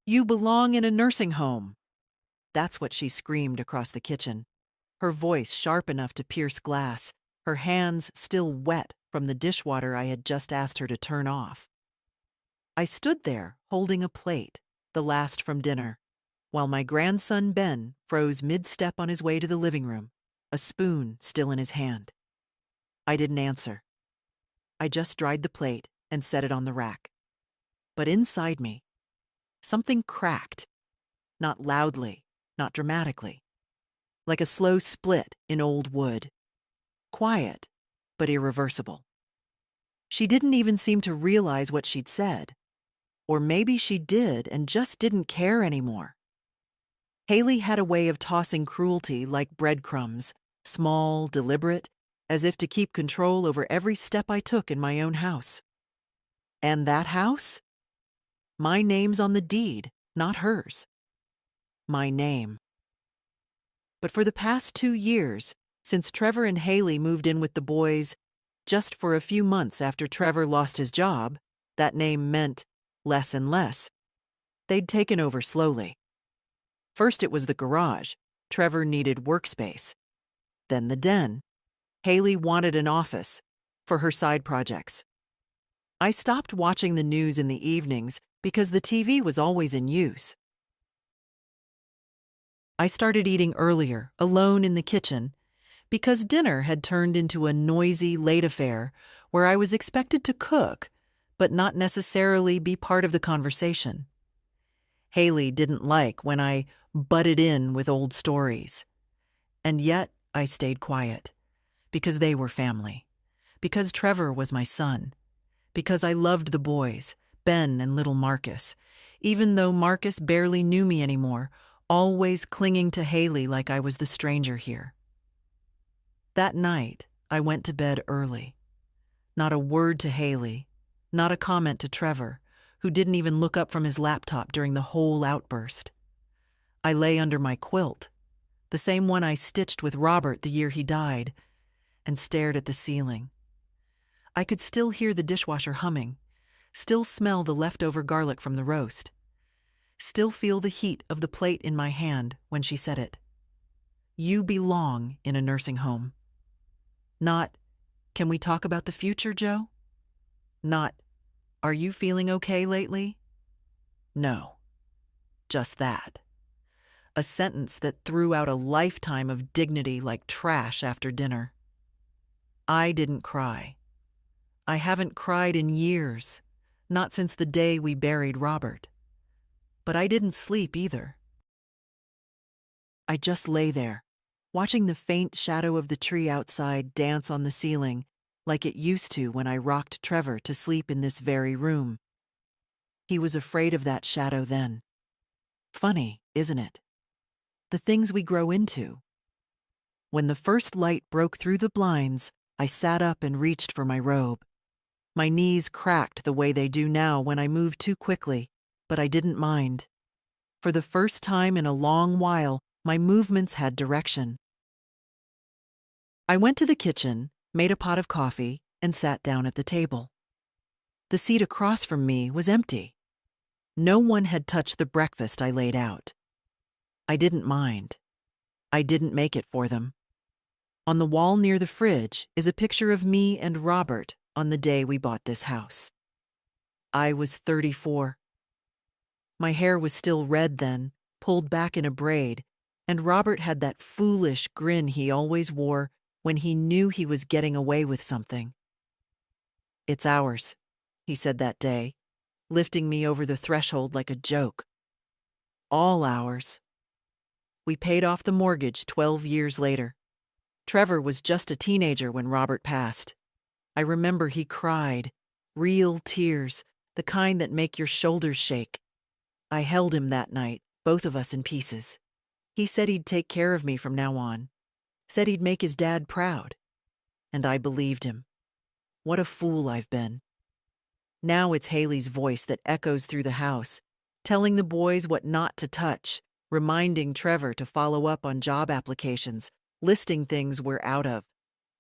You belong in a nursing home. That's what she screamed across the kitchen, her voice sharp enough to pierce glass, her hands still wet from the dishwater I had just asked her to turn off. I stood there, holding a plate, the last from dinner, while my grandson Ben froze mid-step on his way to the living room, a spoon still in his hand. I didn't answer. I just dried the plate and set it on the rack. But inside me, something cracked, not loudly, not dramatically, like a slow split in old wood. Quiet, but irreversible. She didn't even seem to realize what she'd said. Or maybe she did and just didn't care anymore. Haley had a way of tossing cruelty like breadcrumbs, small, deliberate, as if to keep control over every step I took in my own house. And that house? My name's on the deed, not hers. My name. But for the past 2 years, since Trevor and Haley moved in with the boys, just for a few months after Trevor lost his job, that name meant less and less. They'd taken over slowly. First it was the garage. Trevor needed workspace. Then the den. Haley wanted an office for her side projects. I stopped watching the news in the evenings because the TV was always in use. I started eating earlier, alone in the kitchen, because dinner had turned into a noisy, late affair where I was expected to cook, but not necessarily be part of the conversation. Haley didn't like when I butted in with old stories. And yet I stayed quiet, because they were family, because Trevor was my son, because I loved the boys, Ben and little Marcus, even though Marcus barely knew me anymore, always clinging to Haley like I was the stranger here. That night, I went to bed early. Not a word to Haley, not a comment to Trevor, who didn't even look up from his laptop during the whole outburst. I lay under my quilt, the same one I stitched with Robert the year he died, and stared at the ceiling. I could still hear the dishwasher humming, still smell the leftover garlic from the roast, still feel the heat of the plate in my hand when she said it. You belong in a nursing home. Not, can we talk about the future, Joe? Not, are you feeling okay lately? No, just that. A sentence that threw out a lifetime of dignity like trash after dinner. I didn't cry. I haven't cried in years, not since the day we buried Robert. But I didn't sleep either. I just lay there, watching the faint shadow of the tree outside dance on the ceiling like it used to when I rocked Trevor to sleep in this very room. He was afraid of that shadow then. Funny, isn't it? The things we grow into. When the first light broke through the blinds, I sat up and reached for my robe. My knees cracked the way they do now when I move too quickly, but I didn't mind. For the first time in a long while, my movements had direction. I went to the kitchen, made a pot of coffee, and sat down at the table. The seat across from me was empty. No one had touched the breakfast I laid out. I didn't mind. I didn't make it for them. On the wall near the fridge is a picture of me and Robert on the day we bought this house. I was 34. My hair was still red then, pulled back in a braid, and Robert had that foolish grin he always wore when he knew he was getting away with something. It's ours, he said that day, lifting me over the threshold like a joke. All ours. We paid off the mortgage 12 years later. Trevor was just a teenager when Robert passed. I remember he cried, real tears, the kind that make your shoulders shake. I held him that night, both of us in pieces. He said he'd take care of me from now on. Said he'd make his dad proud. And I believed him. What a fool I've been. Now it's Haley's voice that echoes through the house, telling the boys what not to touch, reminding Trevor to follow up on job applications, listing things we're out of,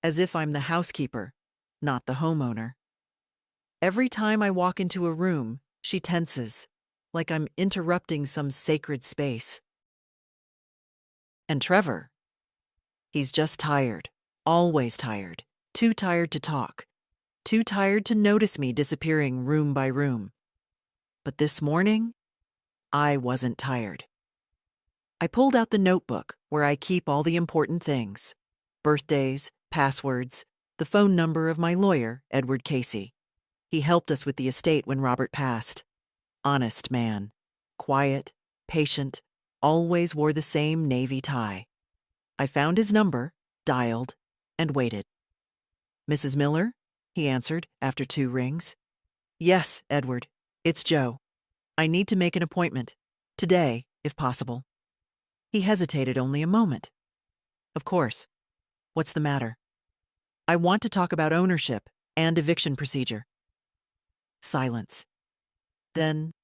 as if I'm the housekeeper, not the homeowner. Every time I walk into a room, she tenses, like I'm interrupting some sacred space. And Trevor, he's just tired, always tired, too tired to talk, too tired to notice me disappearing room by room. But this morning, I wasn't tired. I pulled out the notebook where I keep all the important things: birthdays, passwords, the phone number of my lawyer, Edward Casey. He helped us with the estate when Robert passed. Honest man, quiet, patient, always wore the same navy tie. I found his number, dialed, and waited. "Mrs. Miller?" he answered after 2 rings. "Yes, Edward, it's Joe. I need to make an appointment. Today, if possible." He hesitated only a moment. "Of course. What's the matter?" "I want to talk about ownership and eviction procedure." Silence. Then,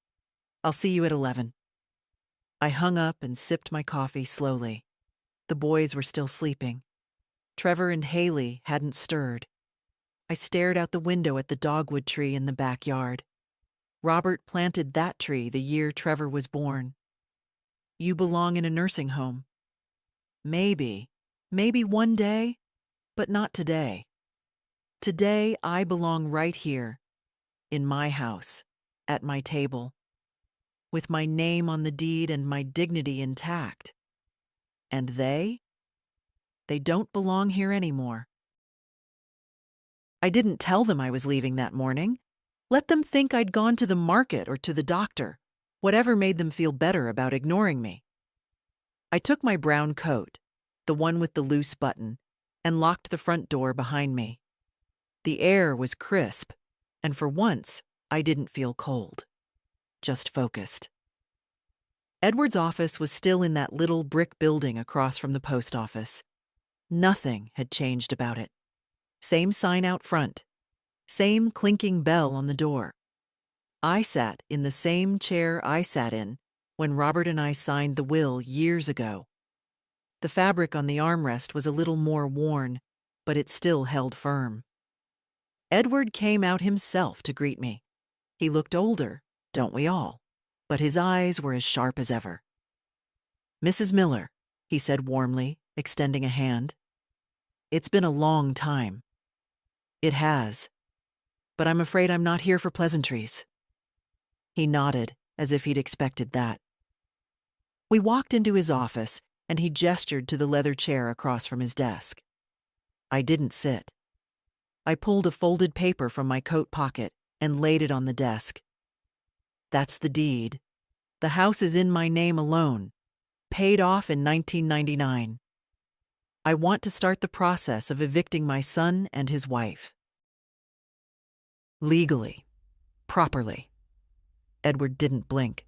"I'll see you at 11. I hung up and sipped my coffee slowly. The boys were still sleeping. Trevor and Haley hadn't stirred. I stared out the window at the dogwood tree in the backyard. Robert planted that tree the year Trevor was born. You belong in a nursing home. Maybe one day, but not today. Today, I belong right here, in my house, at my table, with my name on the deed and my dignity intact. And they don't belong here anymore. I didn't tell them I was leaving that morning. Let them think I'd gone to the market or to the doctor, whatever made them feel better about ignoring me. I took my brown coat, the one with the loose button, and locked the front door behind me. The air was crisp, and for once, I didn't feel cold, just focused. Edward's office was still in that little brick building across from the post office. Nothing had changed about it. Same sign out front, same clinking bell on the door. I sat in the same chair I sat in when Robert and I signed the will years ago. The fabric on the armrest was a little more worn, but it still held firm. Edward came out himself to greet me. He looked older, don't we all? But his eyes were as sharp as ever. "Mrs. Miller," he said warmly, extending a hand. "It's been a long time." "It has. But I'm afraid I'm not here for pleasantries." He nodded, as if he'd expected that. We walked into his office, and he gestured to the leather chair across from his desk. I didn't sit. I pulled a folded paper from my coat pocket and laid it on the desk. "That's the deed. The house is in my name alone, paid off in 1999. I want to start the process of evicting my son and his wife. Legally. Properly." Edward didn't blink.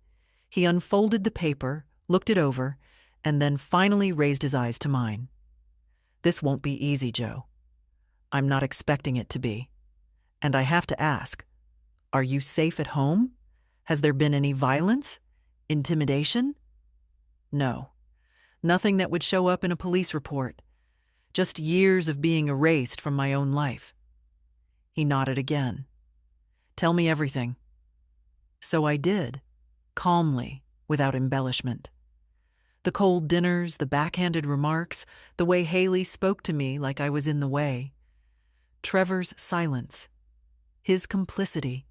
He unfolded the paper, looked it over, and then finally raised his eyes to mine. "This won't be easy, Joe. I'm not expecting it to be. And I have to ask, are you safe at home? Has there been any violence? Intimidation?" "No. Nothing that would show up in a police report. Just years of being erased from my own life." He nodded again. "Tell me everything." So I did, calmly, without embellishment. The cold dinners, the backhanded remarks, the way Haley spoke to me like I was in the way. Trevor's silence. His complicity.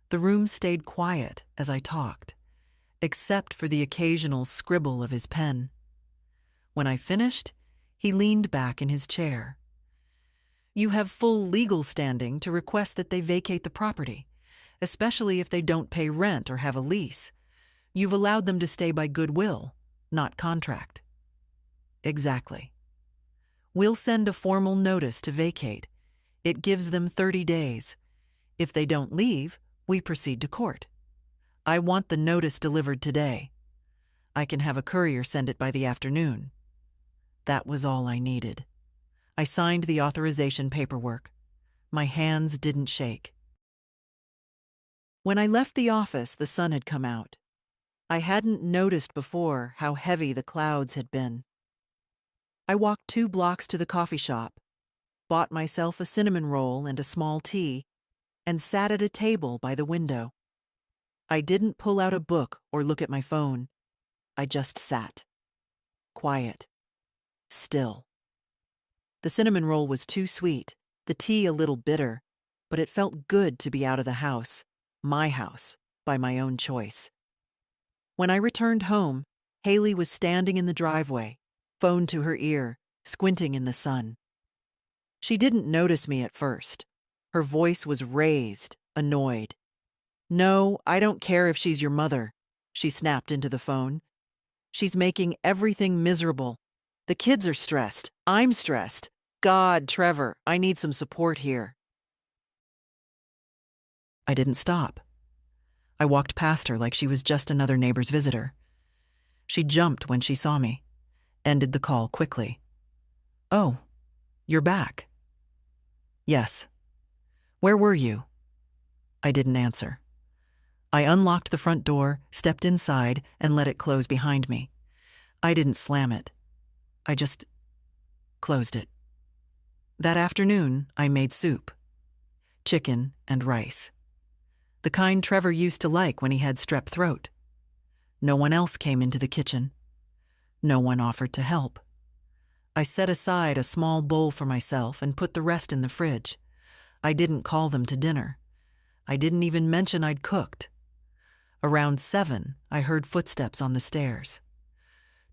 The room stayed quiet as I talked, except for the occasional scribble of his pen. When I finished, he leaned back in his chair. "You have full legal standing to request that they vacate the property, especially if they don't pay rent or have a lease. You've allowed them to stay by goodwill, not contract." "Exactly. We'll send a formal notice to vacate. It gives them 30 days. If they don't leave, we proceed to court. I want the notice delivered today. I can have a courier send it by the afternoon." That was all I needed. I signed the authorization paperwork. My hands didn't shake. When I left the office, the sun had come out. I hadn't noticed before how heavy the clouds had been. I walked 2 blocks to the coffee shop, bought myself a cinnamon roll and a small tea, and sat at a table by the window. I didn't pull out a book or look at my phone. I just sat. Quiet. Still. The cinnamon roll was too sweet, the tea a little bitter, but it felt good to be out of the house, my house, by my own choice. When I returned home, Haley was standing in the driveway, phone to her ear, squinting in the sun. She didn't notice me at first. Her voice was raised, annoyed. "No, I don't care if she's your mother," she snapped into the phone. "She's making everything miserable. The kids are stressed. I'm stressed. God, Trevor, I need some support here." I didn't stop. I walked past her like she was just another neighbor's visitor. She jumped when she saw me, ended the call quickly. "Oh, you're back." "Yes. Where were you?" I didn't answer. I unlocked the front door, stepped inside, and let it close behind me. I didn't slam it. I just closed it. That afternoon, I made soup. Chicken and rice. The kind Trevor used to like when he had strep throat. No one else came into the kitchen. No one offered to help. I set aside a small bowl for myself and put the rest in the fridge. I didn't call them to dinner. I didn't even mention I'd cooked. Around 7, I heard footsteps on the stairs.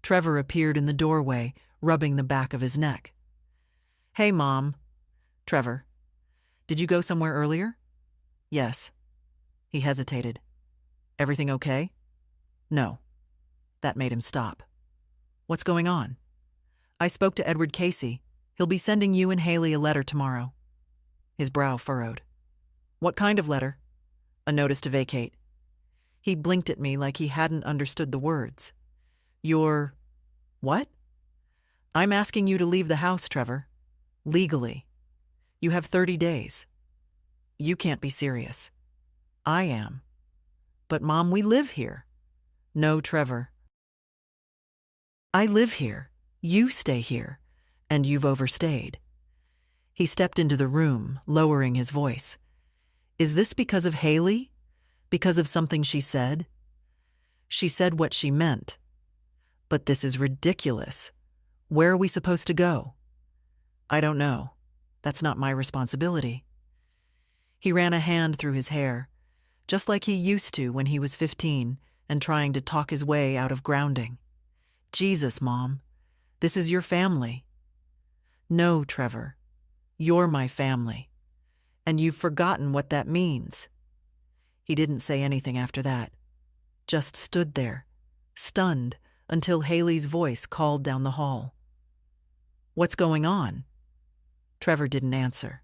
Trevor appeared in the doorway, rubbing the back of his neck. "Hey, Mom." "Trevor, did you go somewhere earlier?" "Yes." He hesitated. "Everything okay?" "No." That made him stop. "What's going on?" "I spoke to Edward Casey. He'll be sending you and Haley a letter tomorrow." His brow furrowed. "What kind of letter?" "A notice to vacate." He blinked at me like he hadn't understood the words. "You're... what?" "I'm asking you to leave the house, Trevor. Legally. You have 30 days. You can't be serious." "I am." "But Mom, we live here." "No, Trevor. I live here. You stay here. And you've overstayed." He stepped into the room, lowering his voice. "Is this because of Haley? Because of something she said?" "She said what she meant. But this is ridiculous. Where are we supposed to go?" "I don't know. That's not my responsibility." He ran a hand through his hair, just like he used to when he was 15 and trying to talk his way out of grounding. "Jesus, Mom, this is your family." "No, Trevor, you're my family, and you've forgotten what that means." He didn't say anything after that, just stood there, stunned, until Haley's voice called down the hall. "What's going on?" Trevor didn't answer.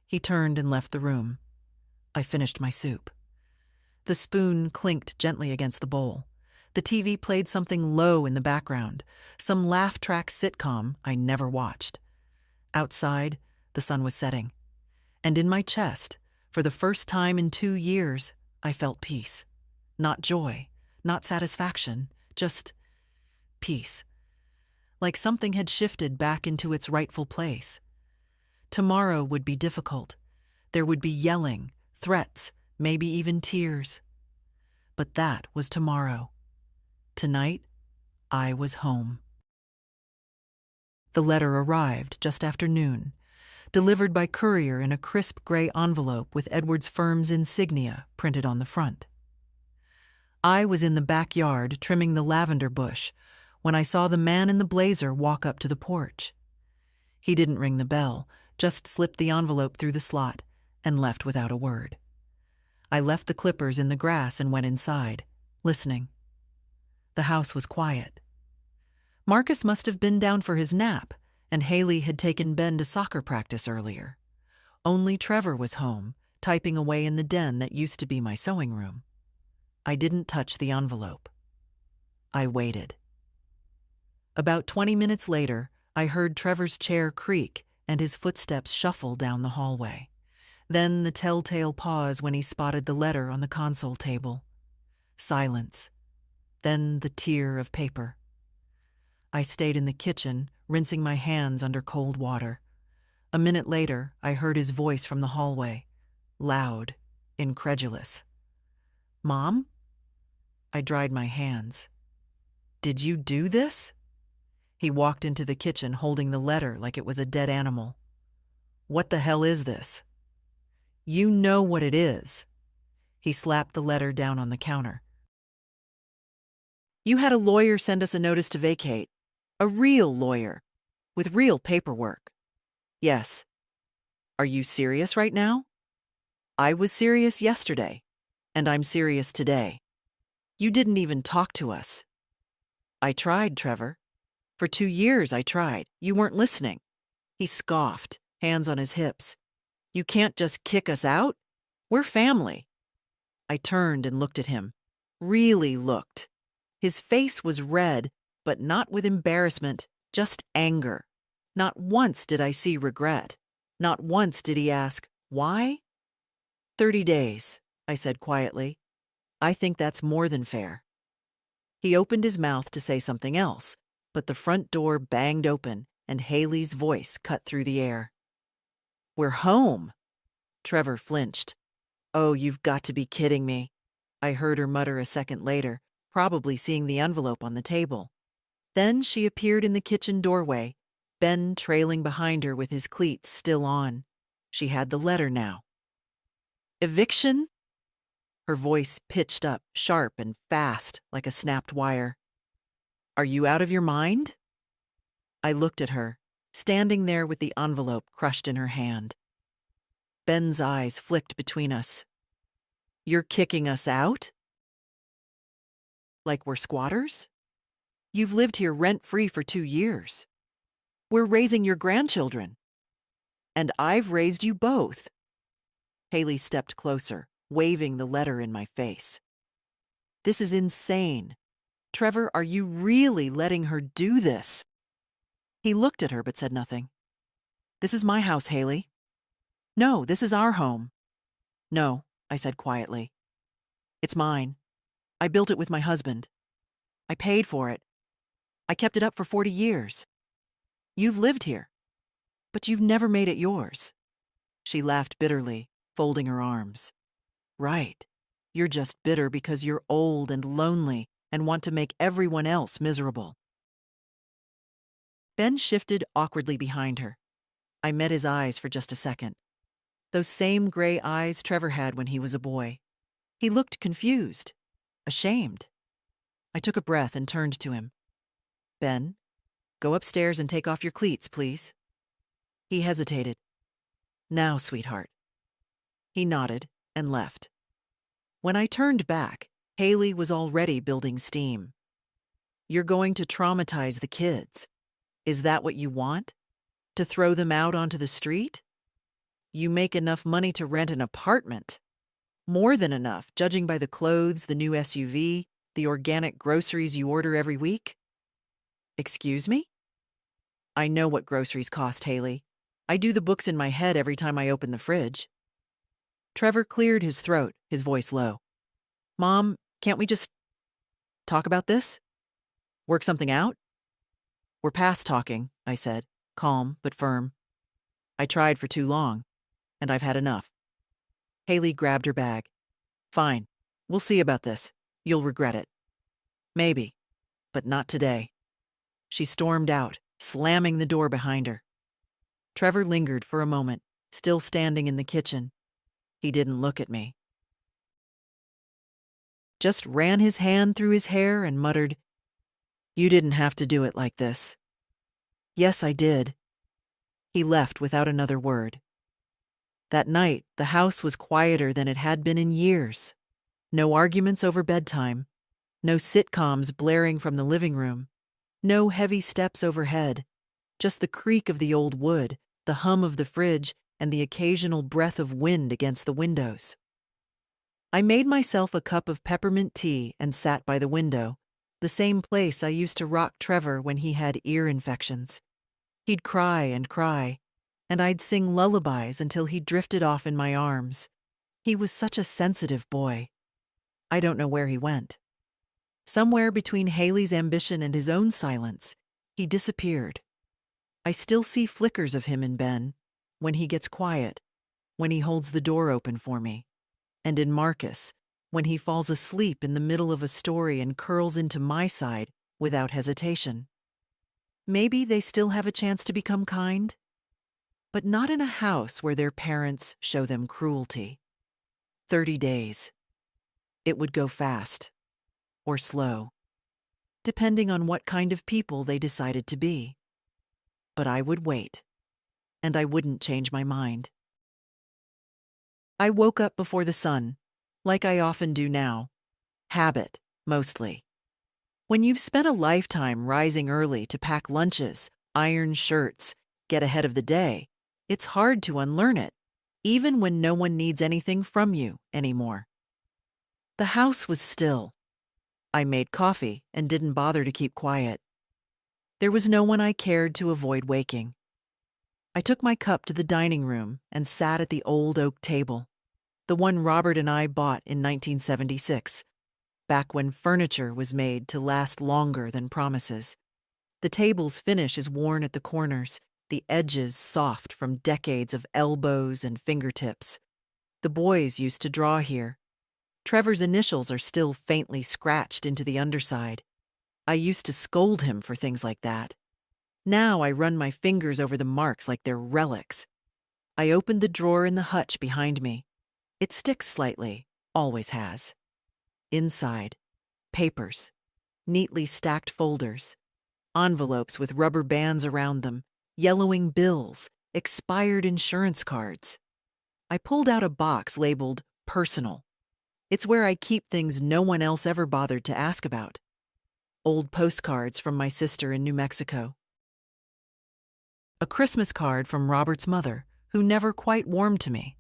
He turned and left the room. I finished my soup. The spoon clinked gently against the bowl. The TV played something low in the background, some laugh track sitcom I never watched. Outside, the sun was setting. And in my chest, for the first time in 2 years, I felt peace. Not joy, not satisfaction, just peace. Like something had shifted back into its rightful place. Tomorrow would be difficult. There would be yelling, threats, maybe even tears. But that was tomorrow. Tonight, I was home. The letter arrived just after noon, delivered by courier in a crisp gray envelope with Edward's firm's insignia printed on the front. I was in the backyard trimming the lavender bush when I saw the man in the blazer walk up to the porch. He didn't ring the bell, just slipped the envelope through the slot and left without a word. I left the clippers in the grass and went inside, listening. The house was quiet. Marcus must have been down for his nap, and Haley had taken Ben to soccer practice earlier. Only Trevor was home, typing away in the den that used to be my sewing room. I didn't touch the envelope. I waited. About 20 minutes later, I heard Trevor's chair creak and his footsteps shuffle down the hallway. Then the telltale pause when he spotted the letter on the console table. Silence. Then the tier of paper. I stayed in the kitchen, rinsing my hands under cold water. A minute later, I heard his voice from the hallway, loud, incredulous. Mom? I dried my hands. Did you do this? He walked into the kitchen holding the letter like it was a dead animal. What the hell is this? You know what it is. He slapped the letter down on the counter. You had a lawyer send us a notice to vacate. A real lawyer. With real paperwork. Yes. Are you serious right now? I was serious yesterday, and I'm serious today. You didn't even talk to us. I tried, Trevor. For 2 years I tried. You weren't listening. He scoffed, hands on his hips. You can't just kick us out? We're family. I turned and looked at him. Really looked. His face was red, but not with embarrassment, just anger. Not once did I see regret. Not once did he ask, why? 30 days, I said quietly. I think that's more than fair. He opened his mouth to say something else, but the front door banged open and Haley's voice cut through the air. We're home. Trevor flinched. Oh, you've got to be kidding me. I heard her mutter a second later, probably seeing the envelope on the table. Then she appeared in the kitchen doorway, Ben trailing behind her with his cleats still on. She had the letter now. Eviction? Her voice pitched up, sharp and fast, like a snapped wire. Are you out of your mind? I looked at her, standing there with the envelope crushed in her hand. Ben's eyes flicked between us. You're kicking us out? Like we're squatters? You've lived here rent-free for 2 years. We're raising your grandchildren. And I've raised you both. Haley stepped closer, waving the letter in my face. This is insane. Trevor, are you really letting her do this? He looked at her but said nothing. This is my house, Haley. No, this is our home. No, I said quietly. It's mine. I built it with my husband. I paid for it. I kept it up for 40 years. You've lived here, but you've never made it yours. She laughed bitterly, folding her arms. Right. You're just bitter because you're old and lonely and want to make everyone else miserable. Ben shifted awkwardly behind her. I met his eyes for just a second. Those same gray eyes Trevor had when he was a boy. He looked confused, ashamed. I took a breath and turned to him. Ben, go upstairs and take off your cleats, please. He hesitated. Now, sweetheart. He nodded and left. When I turned back, Haley was already building steam. You're going to traumatize the kids. Is that what you want? To throw them out onto the street? You make enough money to rent an apartment. More than enough, judging by the clothes, the new SUV, the organic groceries you order every week. Excuse me? I know what groceries cost, Haley. I do the books in my head every time I open the fridge. Trevor cleared his throat, his voice low. Mom, can't we just talk about this? Work something out? We're past talking, I said, calm but firm. I tried for too long, and I've had enough. Haley grabbed her bag. Fine, we'll see about this. You'll regret it. Maybe, but not today. She stormed out, slamming the door behind her. Trevor lingered for a moment, still standing in the kitchen. He didn't look at me. Just ran his hand through his hair and muttered, You didn't have to do it like this. Yes, I did. He left without another word. That night, the house was quieter than it had been in years. No arguments over bedtime. No sitcoms blaring from the living room. No heavy steps overhead. Just the creak of the old wood, the hum of the fridge, and the occasional breath of wind against the windows. I made myself a cup of peppermint tea and sat by the window, the same place I used to rock Trevor when he had ear infections. He'd cry, and I'd sing lullabies until he drifted off in my arms. He was such a sensitive boy. I don't know where he went. Somewhere between Haley's ambition and his own silence, he disappeared. I still see flickers of him in Ben, when he gets quiet, when he holds the door open for me, and in Marcus, when he falls asleep in the middle of a story and curls into my side without hesitation. Maybe they still have a chance to become kind, but not in a house where their parents show them cruelty. 30 days. It would go fast or slow, depending on what kind of people they decided to be. But I would wait, and I wouldn't change my mind. I woke up before the sun, like I often do now. Habit, mostly. When you've spent a lifetime rising early to pack lunches, iron shirts, get ahead of the day, it's hard to unlearn it, even when no one needs anything from you anymore. The house was still. I made coffee and didn't bother to keep quiet. There was no one I cared to avoid waking. I took my cup to the dining room and sat at the old oak table, the one Robert and I bought in 1976, back when furniture was made to last longer than promises. The table's finish is worn at the corners, the edges soft from decades of elbows and fingertips. The boys used to draw here. Trevor's initials are still faintly scratched into the underside. I used to scold him for things like that. Now I run my fingers over the marks like they're relics. I opened the drawer in the hutch behind me. It sticks slightly, always has. Inside, papers, neatly stacked folders, envelopes with rubber bands around them, yellowing bills, expired insurance cards. I pulled out a box labeled personal. It's where I keep things no one else ever bothered to ask about. Old postcards from my sister in New Mexico. A Christmas card from Robert's mother, who never quite warmed to me.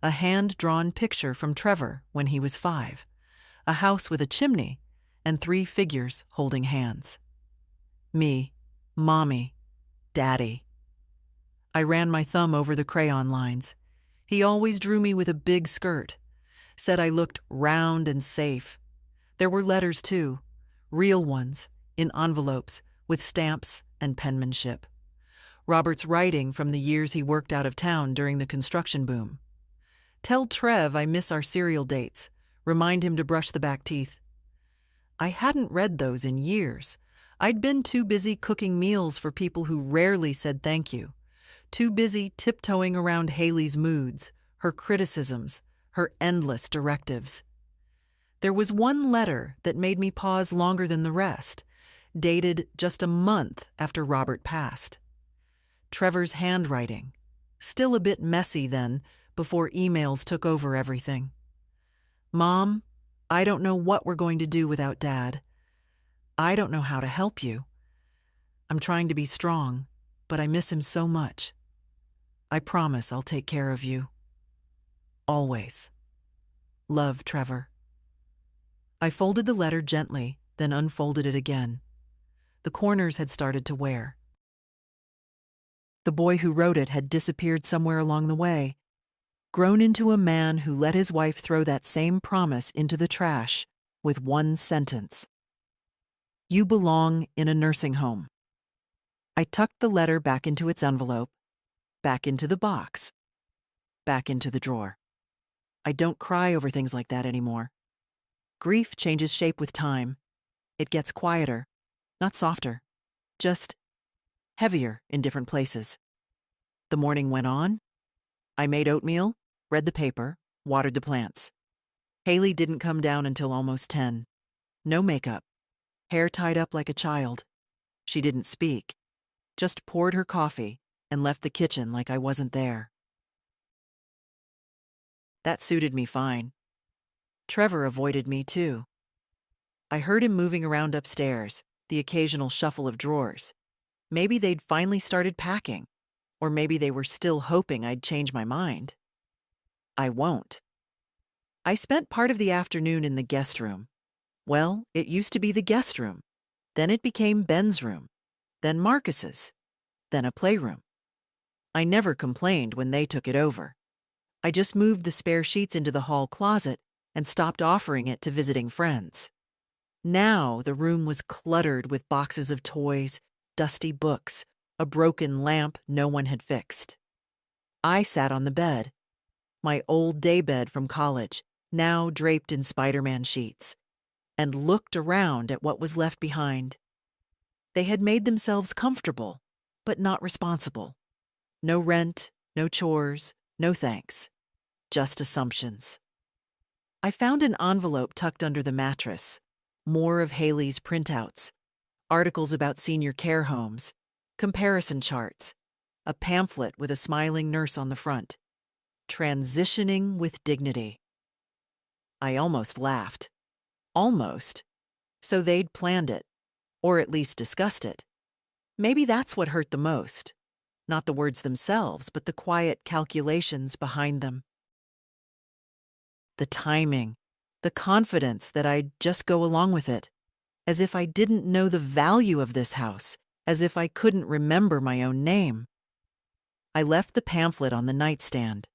A hand-drawn picture from Trevor when he was 5. A house with a chimney, and 3 figures holding hands. Me, Mommy, Daddy. I ran my thumb over the crayon lines. He always drew me with a big skirt. Said I looked round and safe. There were letters, too. Real ones, in envelopes, with stamps and penmanship. Robert's writing from the years he worked out of town during the construction boom. Tell Trev I miss our cereal dates. Remind him to brush the back teeth. I hadn't read those in years. I'd been too busy cooking meals for people who rarely said thank you. Too busy tiptoeing around Haley's moods, her criticisms, her endless directives. There was one letter that made me pause longer than the rest, dated just a month after Robert passed. Trevor's handwriting, still a bit messy then, before emails took over everything. Mom, I don't know what we're going to do without Dad. I don't know how to help you. I'm trying to be strong, but I miss him so much. I promise I'll take care of you. Always. Love, Trevor. I folded the letter gently, then unfolded it again. The corners had started to wear. The boy who wrote it had disappeared somewhere along the way, grown into a man who let his wife throw that same promise into the trash with one sentence. You belong in a nursing home. I tucked the letter back into its envelope, back into the box, back into the drawer. I don't cry over things like that anymore. Grief changes shape with time. It gets quieter, not softer, just heavier in different places. The morning went on. I made oatmeal, read the paper, watered the plants. Haley didn't come down until almost 10. No makeup, hair tied up like a child. She didn't speak, just poured her coffee and left the kitchen like I wasn't there. That suited me fine. Trevor avoided me too. I heard him moving around upstairs, the occasional shuffle of drawers. Maybe they'd finally started packing, or maybe they were still hoping I'd change my mind. I won't. I spent part of the afternoon in the guest room. Well, it used to be the guest room. Then it became Ben's room, then Marcus's, then a playroom. I never complained when they took it over. I just moved the spare sheets into the hall closet and stopped offering it to visiting friends. Now the room was cluttered with boxes of toys, dusty books, a broken lamp no one had fixed. I sat on the bed, my old daybed from college, now draped in Spider-Man sheets, and looked around at what was left behind. They had made themselves comfortable, but not responsible. No rent, no chores, no thanks. Just assumptions. I found an envelope tucked under the mattress. More of Haley's printouts, articles about senior care homes, comparison charts, a pamphlet with a smiling nurse on the front. Transitioning with dignity. I almost laughed. Almost. So they'd planned it, or at least discussed it. Maybe that's what hurt the most. Not the words themselves, but the quiet calculations behind them. The timing, the confidence that I'd just go along with it, as if I didn't know the value of this house, as if I couldn't remember my own name. I left the pamphlet on the nightstand.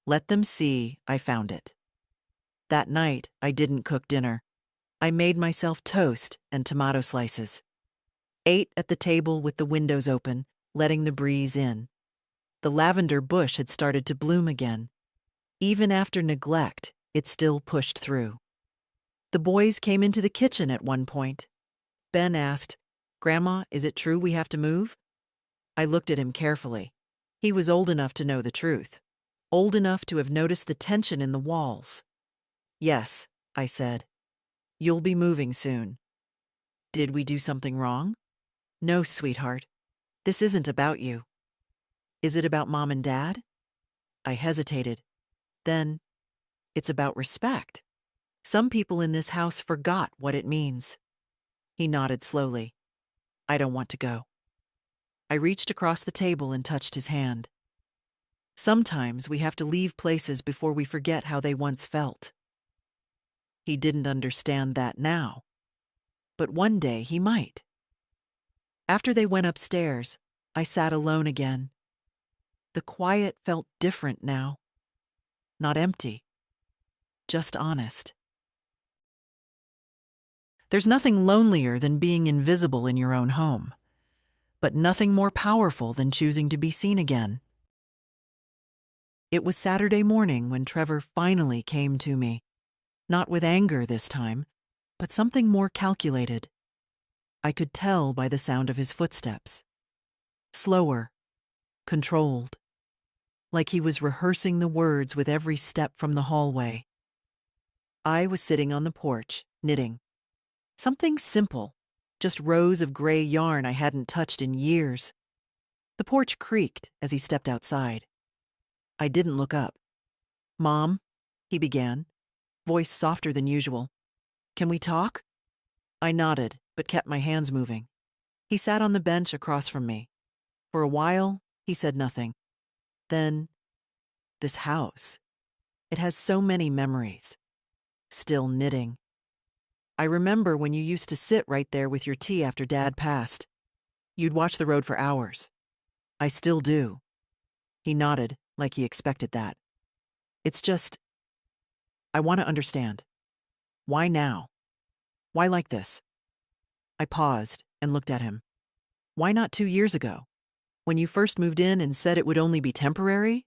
Let them see I found it. That night, I didn't cook dinner. I made myself toast and tomato slices. Ate at the table with the windows open, letting the breeze in. The lavender bush had started to bloom again. Even after neglect, it still pushed through. The boys came into the kitchen at one point. Ben asked, "Grandma, is it true we have to move?" I looked at him carefully. He was old enough to know the truth. Old enough to have noticed the tension in the walls. "Yes," I said. "You'll be moving soon." "Did we do something wrong?" "No, sweetheart. This isn't about you." "Is it about Mom and Dad?" I hesitated. Then, "It's about respect. Some people in this house forgot what it means." He nodded slowly. "I don't want to go." I reached across the table and touched his hand. Sometimes we have to leave places before we forget how they once felt. He didn't understand that now, but one day he might. After they went upstairs, I sat alone again. The quiet felt different now. Not empty, just honest. There's nothing lonelier than being invisible in your own home, but nothing more powerful than choosing to be seen again. It was Saturday morning when Trevor finally came to me, not with anger this time, but something more calculated. I could tell by the sound of his footsteps. Slower, controlled, like he was rehearsing the words with every step from the hallway. I was sitting on the porch, knitting. Something simple, just rows of gray yarn I hadn't touched in years. The porch creaked as he stepped outside. I didn't look up. "Mom," he began, voice softer than usual. "Can we talk?" I nodded, but kept my hands moving. He sat on the bench across from me. For a while, he said nothing. Then, this house. It has so many memories. Still knitting. I remember when you used to sit right there with your tea after Dad passed. You'd watch the road for hours. I still do. He nodded, like he expected that. It's just, I want to understand. Why now? Why like this? I paused and looked at him. Why not 2 years ago? When you first moved in and said it would only be temporary?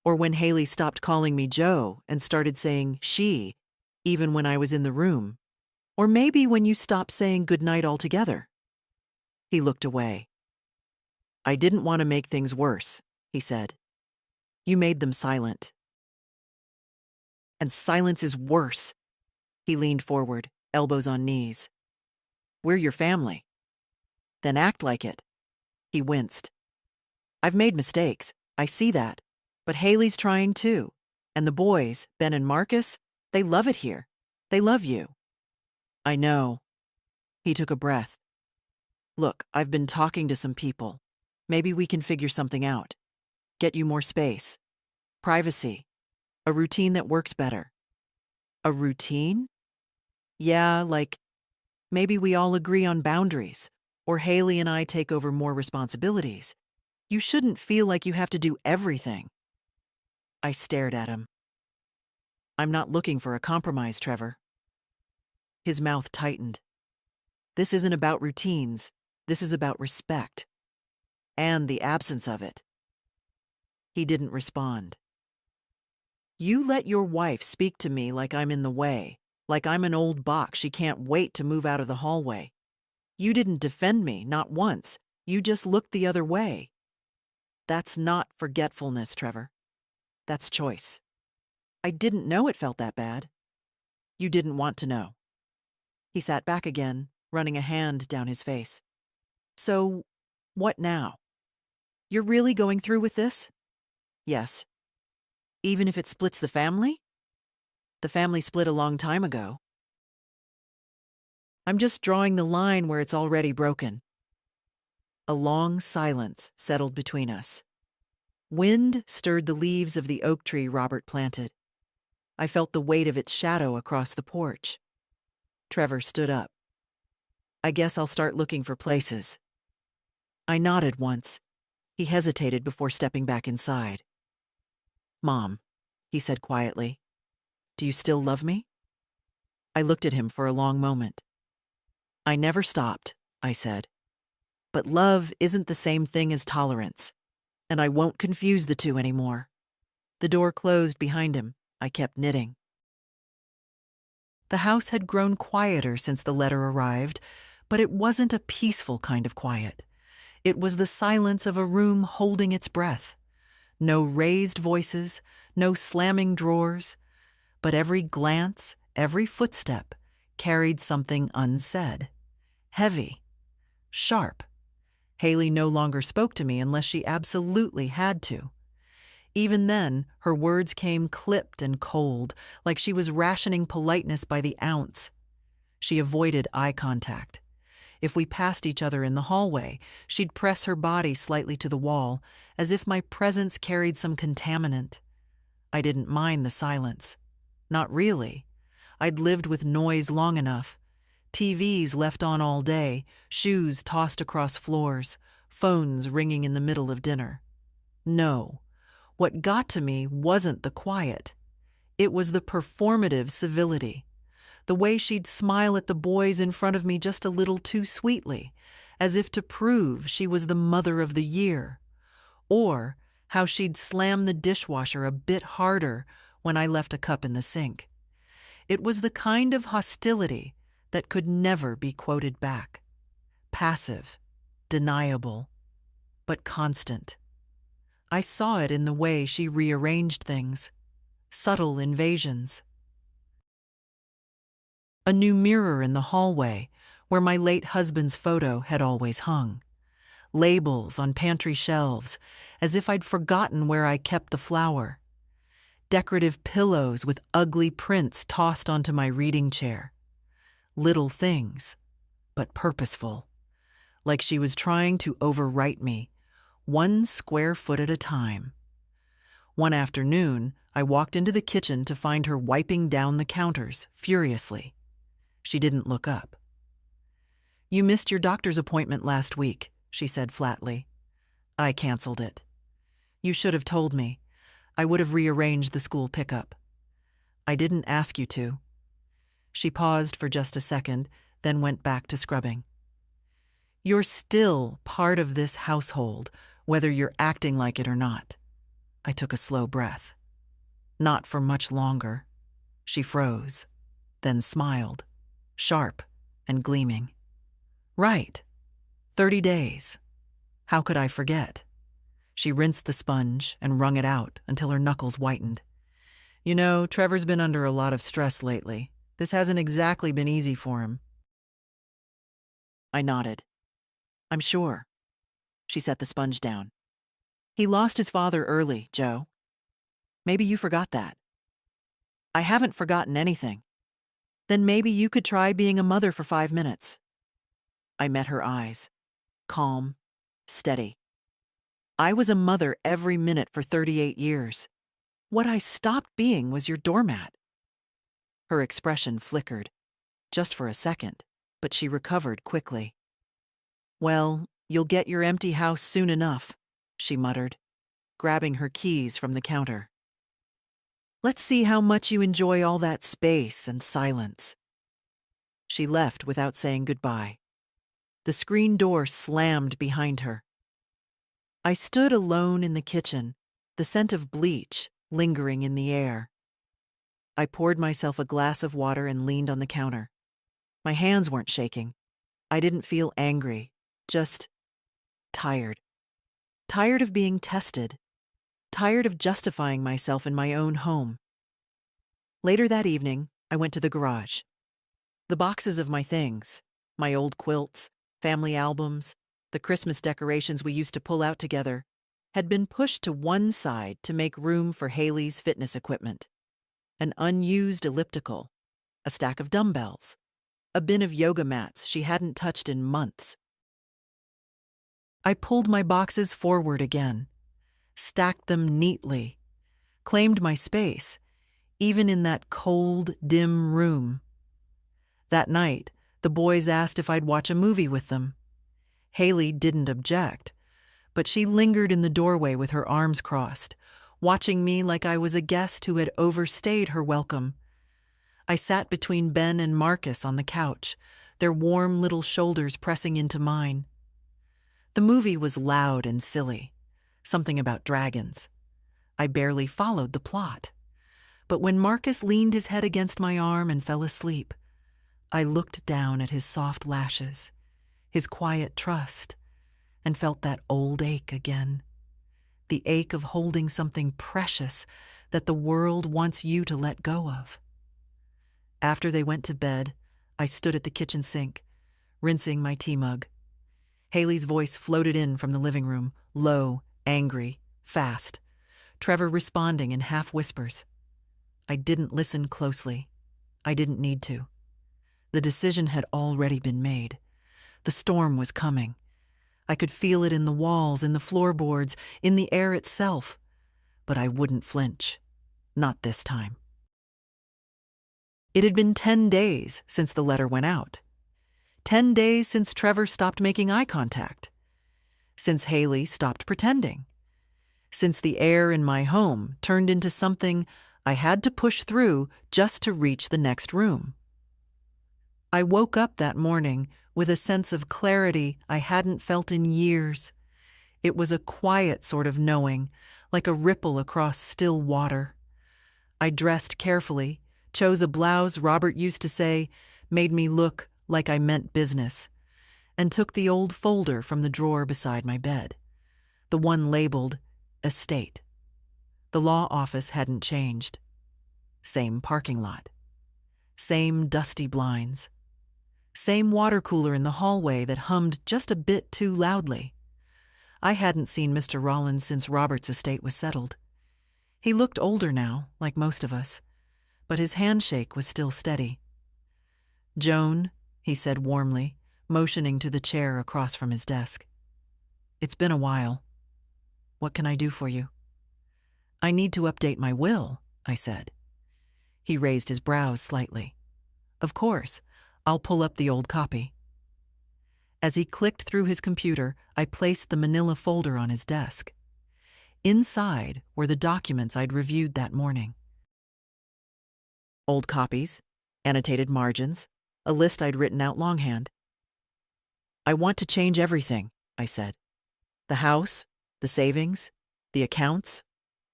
Or when Haley stopped calling me Joe and started saying she, even when I was in the room? Or maybe when you stopped saying goodnight altogether? He looked away. "I didn't want to make things worse," he said. "You made them silent." "And silence is worse." He leaned forward, elbows on knees. "We're your family." "Then act like it." He winced. "I've made mistakes. I see that. But Haley's trying too. And the boys, Ben and Marcus, they love it here. They love you." "I know." He took a breath. "Look, I've been talking to some people. Maybe we can figure something out. Get you more space. Privacy. A routine that works better." "A routine?" "Yeah, like maybe we all agree on boundaries, or Haley and I take over more responsibilities. You shouldn't feel like you have to do everything." I stared at him. "I'm not looking for a compromise, Trevor." His mouth tightened. "This isn't about routines. This is about respect. And the absence of it." He didn't respond. You let your wife speak to me like I'm in the way, like I'm an old box she can't wait to move out of the hallway. You didn't defend me, not once. You just looked the other way. That's not forgetfulness, Trevor. That's choice. I didn't know it felt that bad. You didn't want to know. He sat back again, running a hand down his face. So, what now? You're really going through with this? Yes. Even if it splits the family? The family split a long time ago. I'm just drawing the line where it's already broken. A long silence settled between us. Wind stirred the leaves of the oak tree Robert planted. I felt the weight of its shadow across the porch. Trevor stood up. I guess I'll start looking for places. I nodded once. He hesitated before stepping back inside. Mom, he said quietly, do you still love me? I looked at him for a long moment. I never stopped, I said. But love isn't the same thing as tolerance, and I won't confuse the two anymore. The door closed behind him. I kept knitting. The house had grown quieter since the letter arrived, but it wasn't a peaceful kind of quiet. It was the silence of a room holding its breath. No raised voices, no slamming drawers, but every glance, every footstep carried something unsaid. Heavy, sharp. Haley no longer spoke to me unless she absolutely had to. Even then, her words came clipped and cold, like she was rationing politeness by the ounce. She avoided eye contact. If we passed each other in the hallway, she'd press her body slightly to the wall, as if my presence carried some contaminant. I didn't mind the silence. Not really. I'd lived with noise long enough. TVs left on all day, shoes tossed across floors, phones ringing in the middle of dinner. No. What got to me wasn't the quiet. It was the performative civility. The way she'd smile at the boys in front of me just a little too sweetly, as if to prove she was the mother of the year. Or how she'd slam the dishwasher a bit harder when I left a cup in the sink. It was the kind of hostility that could never be quoted back. Passive, deniable, but constant. I saw it in the way she rearranged things. Subtle invasions. A new mirror in the hallway, where my late husband's photo had always hung. Labels on pantry shelves, as if I'd forgotten where I kept the flour. Decorative pillows with ugly prints tossed onto my reading chair. Little things, but purposeful. Like she was trying to overwrite me, 1 square foot at a time. One afternoon, I walked into the kitchen to find her wiping down the counters, furiously. She didn't look up. You missed your doctor's appointment last week, she said flatly. I canceled it. You should have told me. I would have rearranged the school pickup. I didn't ask you to. She paused for just a second, then went back to scrubbing. You're still part of this household, whether you're acting like it or not. I took a slow breath. Not for much longer. She froze, then smiled, sharp and gleaming. Right. 30 days. How could I forget? She rinsed the sponge and wrung it out until her knuckles whitened. You know, Trevor's been under a lot of stress lately. This hasn't exactly been easy for him. I nodded. I'm sure. She set the sponge down. He lost his father early, Joe. Maybe you forgot that. I haven't forgotten anything. Then maybe you could try being a mother for 5 minutes. I met her eyes. Calm, steady. I was a mother every minute for 38 years. What I stopped being was your doormat. Her expression flickered, just for a second, but she recovered quickly. Well, you'll get your empty house soon enough, she muttered, grabbing her keys from the counter. Let's see how much you enjoy all that space and silence. She left without saying goodbye. The screen door slammed behind her. I stood alone in the kitchen, the scent of bleach lingering in the air. I poured myself a glass of water and leaned on the counter. My hands weren't shaking. I didn't feel angry, just tired. Tired of being tested. Tired of justifying myself in my own home. Later that evening, I went to the garage. The boxes of my things, my old quilts, family albums, the Christmas decorations we used to pull out together, had been pushed to one side to make room for Haley's fitness equipment. An unused elliptical, a stack of dumbbells, a bin of yoga mats she hadn't touched in months. I pulled my boxes forward again, stacked them neatly, claimed my space, even in that cold, dim room. That night, the boys asked if I'd watch a movie with them. Haley didn't object, but she lingered in the doorway with her arms crossed, watching me like I was a guest who had overstayed her welcome. I sat between Ben and Marcus on the couch, their warm little shoulders pressing into mine. The movie was loud and silly, something about dragons. I barely followed the plot. But when Marcus leaned his head against my arm and fell asleep, I looked down at his soft lashes, his quiet trust, and felt that old ache again. The ache of holding something precious that the world wants you to let go of. After they went to bed, I stood at the kitchen sink, rinsing my tea mug. Haley's voice floated in from the living room, low, angry, fast. Trevor responding in half whispers. I didn't listen closely. I didn't need to. The decision had already been made. The storm was coming. I could feel it in the walls, in the floorboards, in the air itself. But I wouldn't flinch. Not this time. It had been 10 days since the letter went out. 10 days since Trevor stopped making eye contact. Since Haley stopped pretending. Since the air in my home turned into something I had to push through just to reach the next room. I woke up that morning with a sense of clarity I hadn't felt in years. It was a quiet sort of knowing, like a ripple across still water. I dressed carefully, chose a blouse Robert used to say made me look like I meant business, and took the old folder from the drawer beside my bed, the one labeled Estate. The law office hadn't changed. Same parking lot. Same dusty blinds. Same water cooler in the hallway that hummed just a bit too loudly. I hadn't seen Mr. Rollins since Robert's estate was settled. He looked older now, like most of us, but his handshake was still steady. "Joan," he said warmly, motioning to the chair across from his desk. "It's been a while. What can I do for you?" "I need to update my will," I said. He raised his brows slightly. "Of course. I'll pull up the old copy." As he clicked through his computer, I placed the manila folder on his desk. Inside were the documents I'd reviewed that morning. Old copies, annotated margins, a list I'd written out longhand. "I want to change everything," I said. "The house, the savings, the accounts,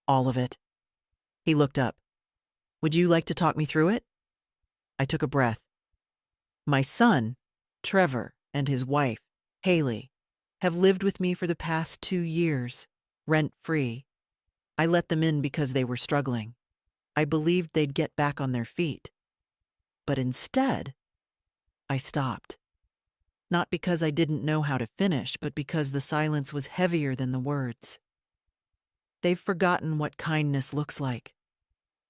all of it." He looked up. "Would you like to talk me through it?" I took a breath. My son, Trevor, and his wife, Haley, have lived with me for the past 2 years, rent-free. I let them in because they were struggling. I believed they'd get back on their feet. But instead, I stopped. Not because I didn't know how to finish, but because the silence was heavier than the words. They've forgotten what kindness looks like,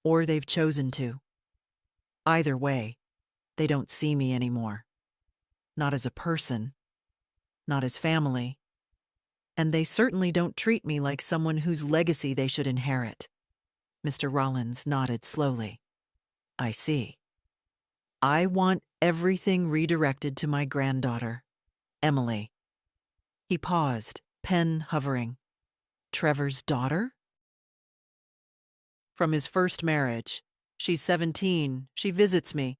or they've chosen to. Either way, they don't see me anymore. Not as a person, not as family, and they certainly don't treat me like someone whose legacy they should inherit. Mr. Rollins nodded slowly. "I see. I want everything redirected to my granddaughter, Emily." He paused, pen hovering. "Trevor's daughter?" "From his first marriage. She's 17. She visits me.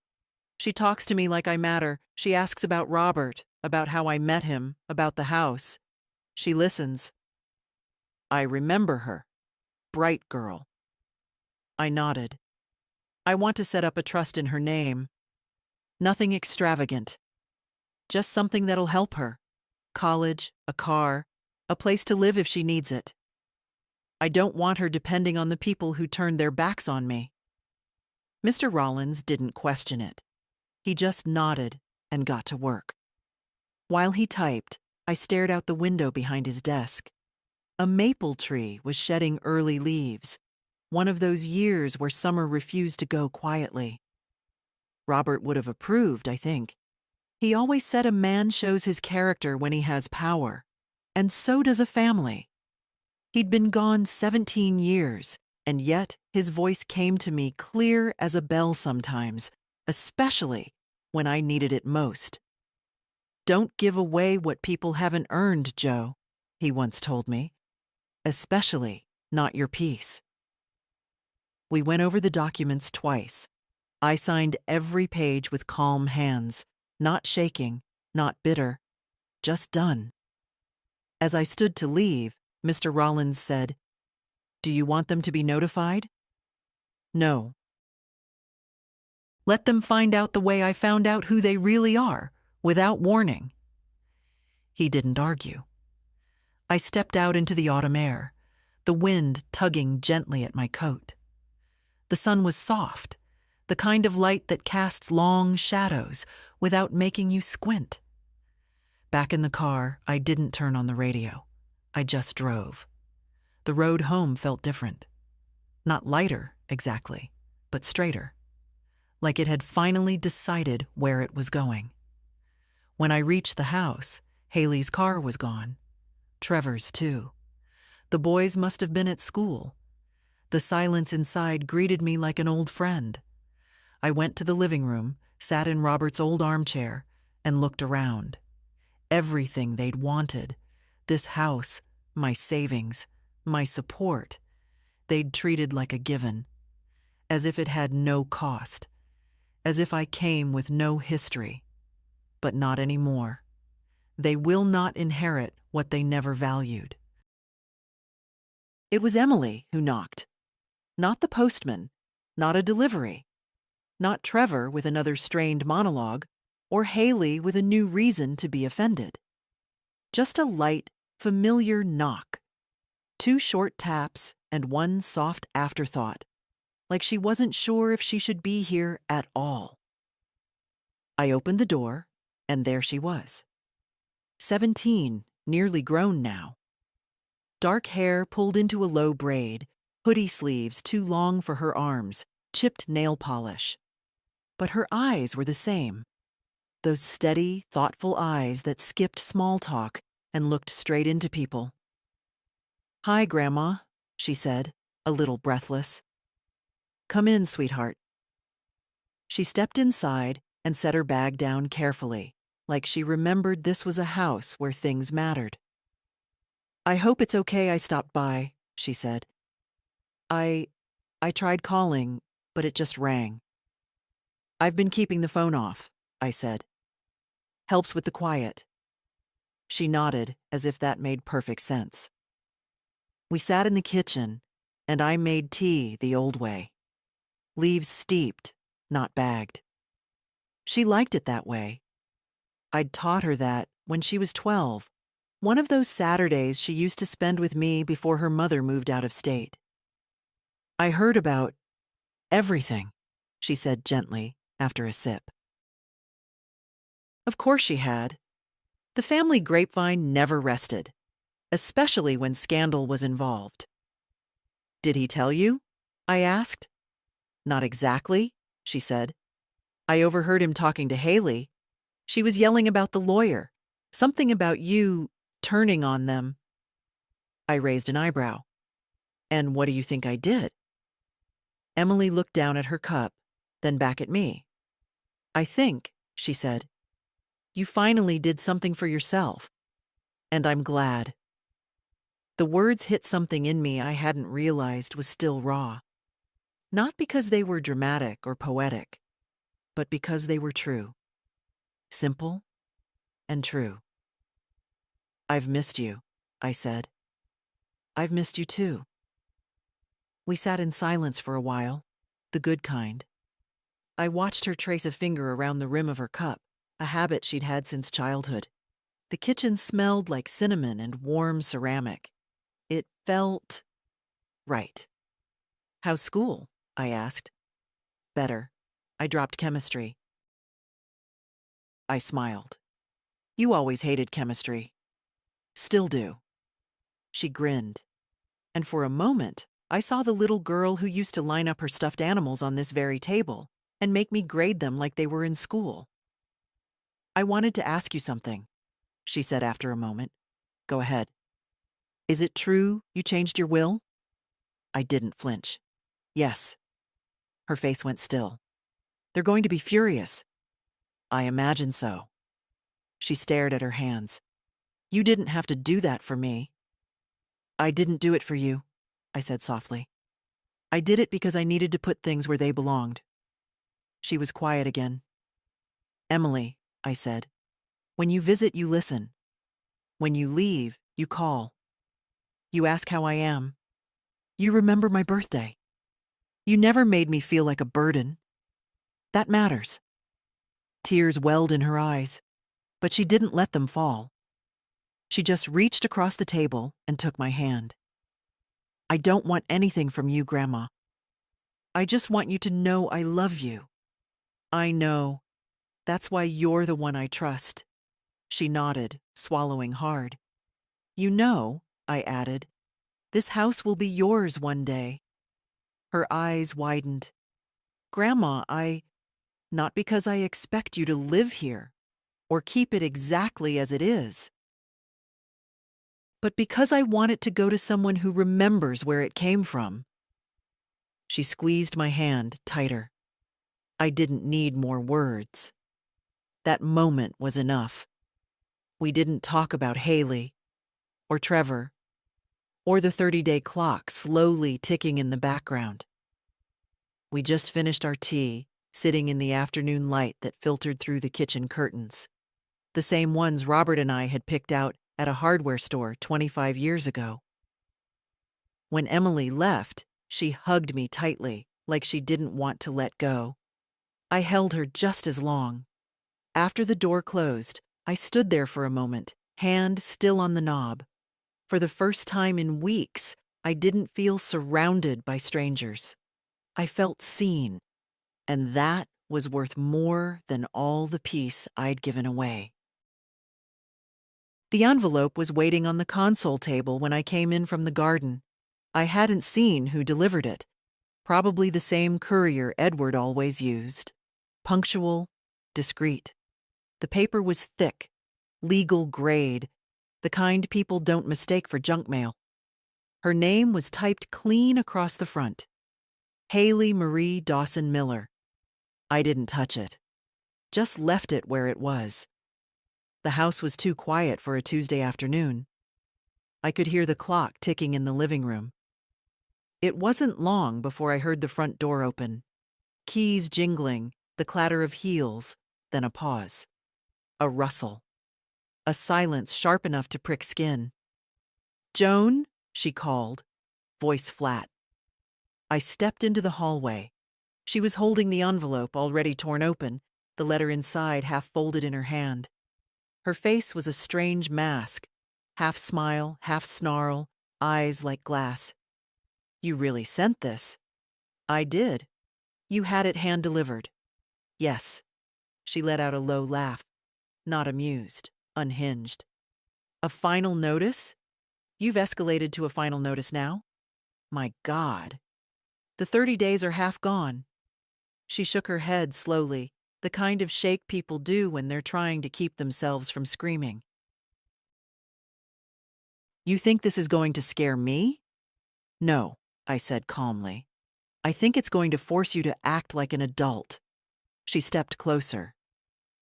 She talks to me like I matter. She asks about Robert, about how I met him, about the house. She listens. I remember her. Bright girl." I nodded. I want to set up a trust in her name. Nothing extravagant. Just something that'll help her. College, a car, a place to live if she needs it. I don't want her depending on the people who turned their backs on me." Mr. Rollins didn't question it. He just nodded and got to work. While he typed, I stared out the window behind his desk. A maple tree was shedding early leaves, one of those years where summer refused to go quietly. Robert would have approved, I think. He always said a man shows his character when he has power, and so does a family. He'd been gone 17 years, and yet his voice came to me clear as a bell sometimes, especially when I needed it most. "Don't give away what people haven't earned, Joe," he once told me. "Especially not your peace." We went over the documents twice. I signed every page with calm hands, not shaking, not bitter, just done. As I stood to leave, Mr. Rollins said, "Do you want them to be notified?" "No. Let them find out the way I found out who they really are, without warning." He didn't argue. I stepped out into the autumn air, the wind tugging gently at my coat. The sun was soft, the kind of light that casts long shadows without making you squint. Back in the car, I didn't turn on the radio. I just drove. The road home felt different. Not lighter, exactly, but straighter. Like it had finally decided where it was going. When I reached the house, Haley's car was gone. Trevor's, too. The boys must have been at school. The silence inside greeted me like an old friend. I went to the living room, sat in Robert's old armchair, and looked around. Everything they'd wanted, this house, my savings, my support, they'd treated like a given, as if it had no cost, as if I came with no history. But not anymore. They will not inherit what they never valued. It was Emily who knocked. Not the postman, not a delivery, not Trevor with another strained monologue, or Haley with a new reason to be offended. Just a light, familiar knock. 2 short taps and one soft afterthought, like she wasn't sure if she should be here at all. I opened the door, and there she was. 17, nearly grown now. Dark hair pulled into a low braid, hoodie sleeves too long for her arms, chipped nail polish. But her eyes were the same. Those steady, thoughtful eyes that skipped small talk and looked straight into people. "Hi, Grandma," she said, a little breathless. "Come in, sweetheart." She stepped inside and set her bag down carefully, like she remembered this was a house where things mattered. "I hope it's okay I stopped by," she said. I tried calling, but it just rang." "I've been keeping the phone off," I said. "Helps with the quiet." She nodded as if that made perfect sense. We sat in the kitchen, and I made tea the old way. Leaves steeped, not bagged. She liked it that way. I'd taught her that when she was 12, one of those Saturdays she used to spend with me before her mother moved out of state. "I heard about everything," she said gently after a sip. Of course she had. The family grapevine never rested, especially when scandal was involved. "Did he tell you?" I asked. "Not exactly," she said. "I overheard him talking to Haley. She was yelling about the lawyer, something about you turning on them." I raised an eyebrow. "And what do you think I did?" Emily looked down at her cup, then back at me. "I think," she said, "you finally did something for yourself. And I'm glad." The words hit something in me I hadn't realized was still raw. Not because they were dramatic or poetic, but because they were true. Simple and true. "I've missed you," I said. "I've missed you too." We sat in silence for a while, the good kind. I watched her trace a finger around the rim of her cup, a habit she'd had since childhood. The kitchen smelled like cinnamon and warm ceramic. It felt right. "How's school?" I asked. "Better. I dropped chemistry." I smiled. "You always hated chemistry." "Still do." She grinned. And for a moment, I saw the little girl who used to line up her stuffed animals on this very table and make me grade them like they were in school. "I wanted to ask you something," she said after a moment. "Go ahead." "Is it true you changed your will?" I didn't flinch. "Yes." Her face went still. "They're going to be furious." "I imagine so." She stared at her hands. "You didn't have to do that for me." "I didn't do it for you," I said softly. "I did it because I needed to put things where they belonged." She was quiet again. "Emily," I said, "when you visit, you listen. When you leave, you call. You ask how I am. You remember my birthday. You never made me feel like a burden. That matters." Tears welled in her eyes, but she didn't let them fall. She just reached across the table and took my hand. "I don't want anything from you, Grandma. I just want you to know I love you." "I know. That's why you're the one I trust." She nodded, swallowing hard. "You know," I added, "this house will be yours one day." Her eyes widened. "Grandma, not because I expect you to live here or keep it exactly as it is, but because I want it to go to someone who remembers where it came from." She squeezed my hand tighter. I didn't need more words. That moment was enough. We didn't talk about Haley or Trevor or the 30-day clock slowly ticking in the background. We just finished our tea, sitting in the afternoon light that filtered through the kitchen curtains, the same ones Robert and I had picked out at a hardware store 25 years ago. When Emily left, she hugged me tightly, like she didn't want to let go. I held her just as long. After the door closed, I stood there for a moment, hand still on the knob. For the first time in weeks, I didn't feel surrounded by strangers. I felt seen, and that was worth more than all the peace I'd given away. The envelope was waiting on the console table when I came in from the garden. I hadn't seen who delivered it. Probably the same courier Edward always used. Punctual, discreet. The paper was thick, legal grade, the kind people don't mistake for junk mail. Her name was typed clean across the front. Haley Marie Dawson Miller. I didn't touch it. Just left it where it was. The house was too quiet for a Tuesday afternoon. I could hear the clock ticking in the living room. It wasn't long before I heard the front door open. Keys jingling, the clatter of heels, then a pause. A rustle. A silence sharp enough to prick skin. "Joan?" she called, voice flat. I stepped into the hallway. She was holding the envelope already torn open, the letter inside half folded in her hand. Her face was a strange mask, half smile, half snarl, eyes like glass. "You really sent this?" "I did." "You had it hand-delivered?" "Yes." She let out a low laugh, not amused, unhinged. "A final notice? You've escalated to a final notice now? My God. The 30 days are half gone." She shook her head slowly, the kind of shake people do when they're trying to keep themselves from screaming. "You think this is going to scare me?" "No," I said calmly. "I think it's going to force you to act like an adult." She stepped closer.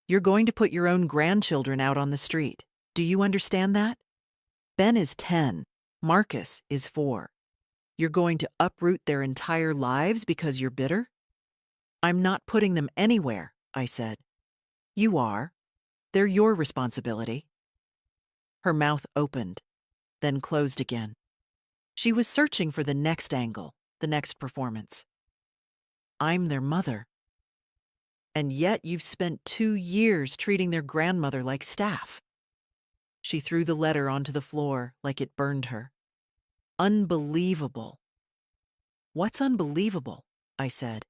"You're going to put your own grandchildren out on the street. Do you understand that? Ben is 10. Marcus is 4. You're going to uproot their entire lives because you're bitter?" "I'm not putting them anywhere," I said. "You are. They're your responsibility." Her mouth opened, then closed again. She was searching for the next angle, the next performance. "I'm their mother." And yet you've spent 2 years treating their grandmother like staff. She threw the letter onto the floor like it burned her. Unbelievable. What's unbelievable, I said,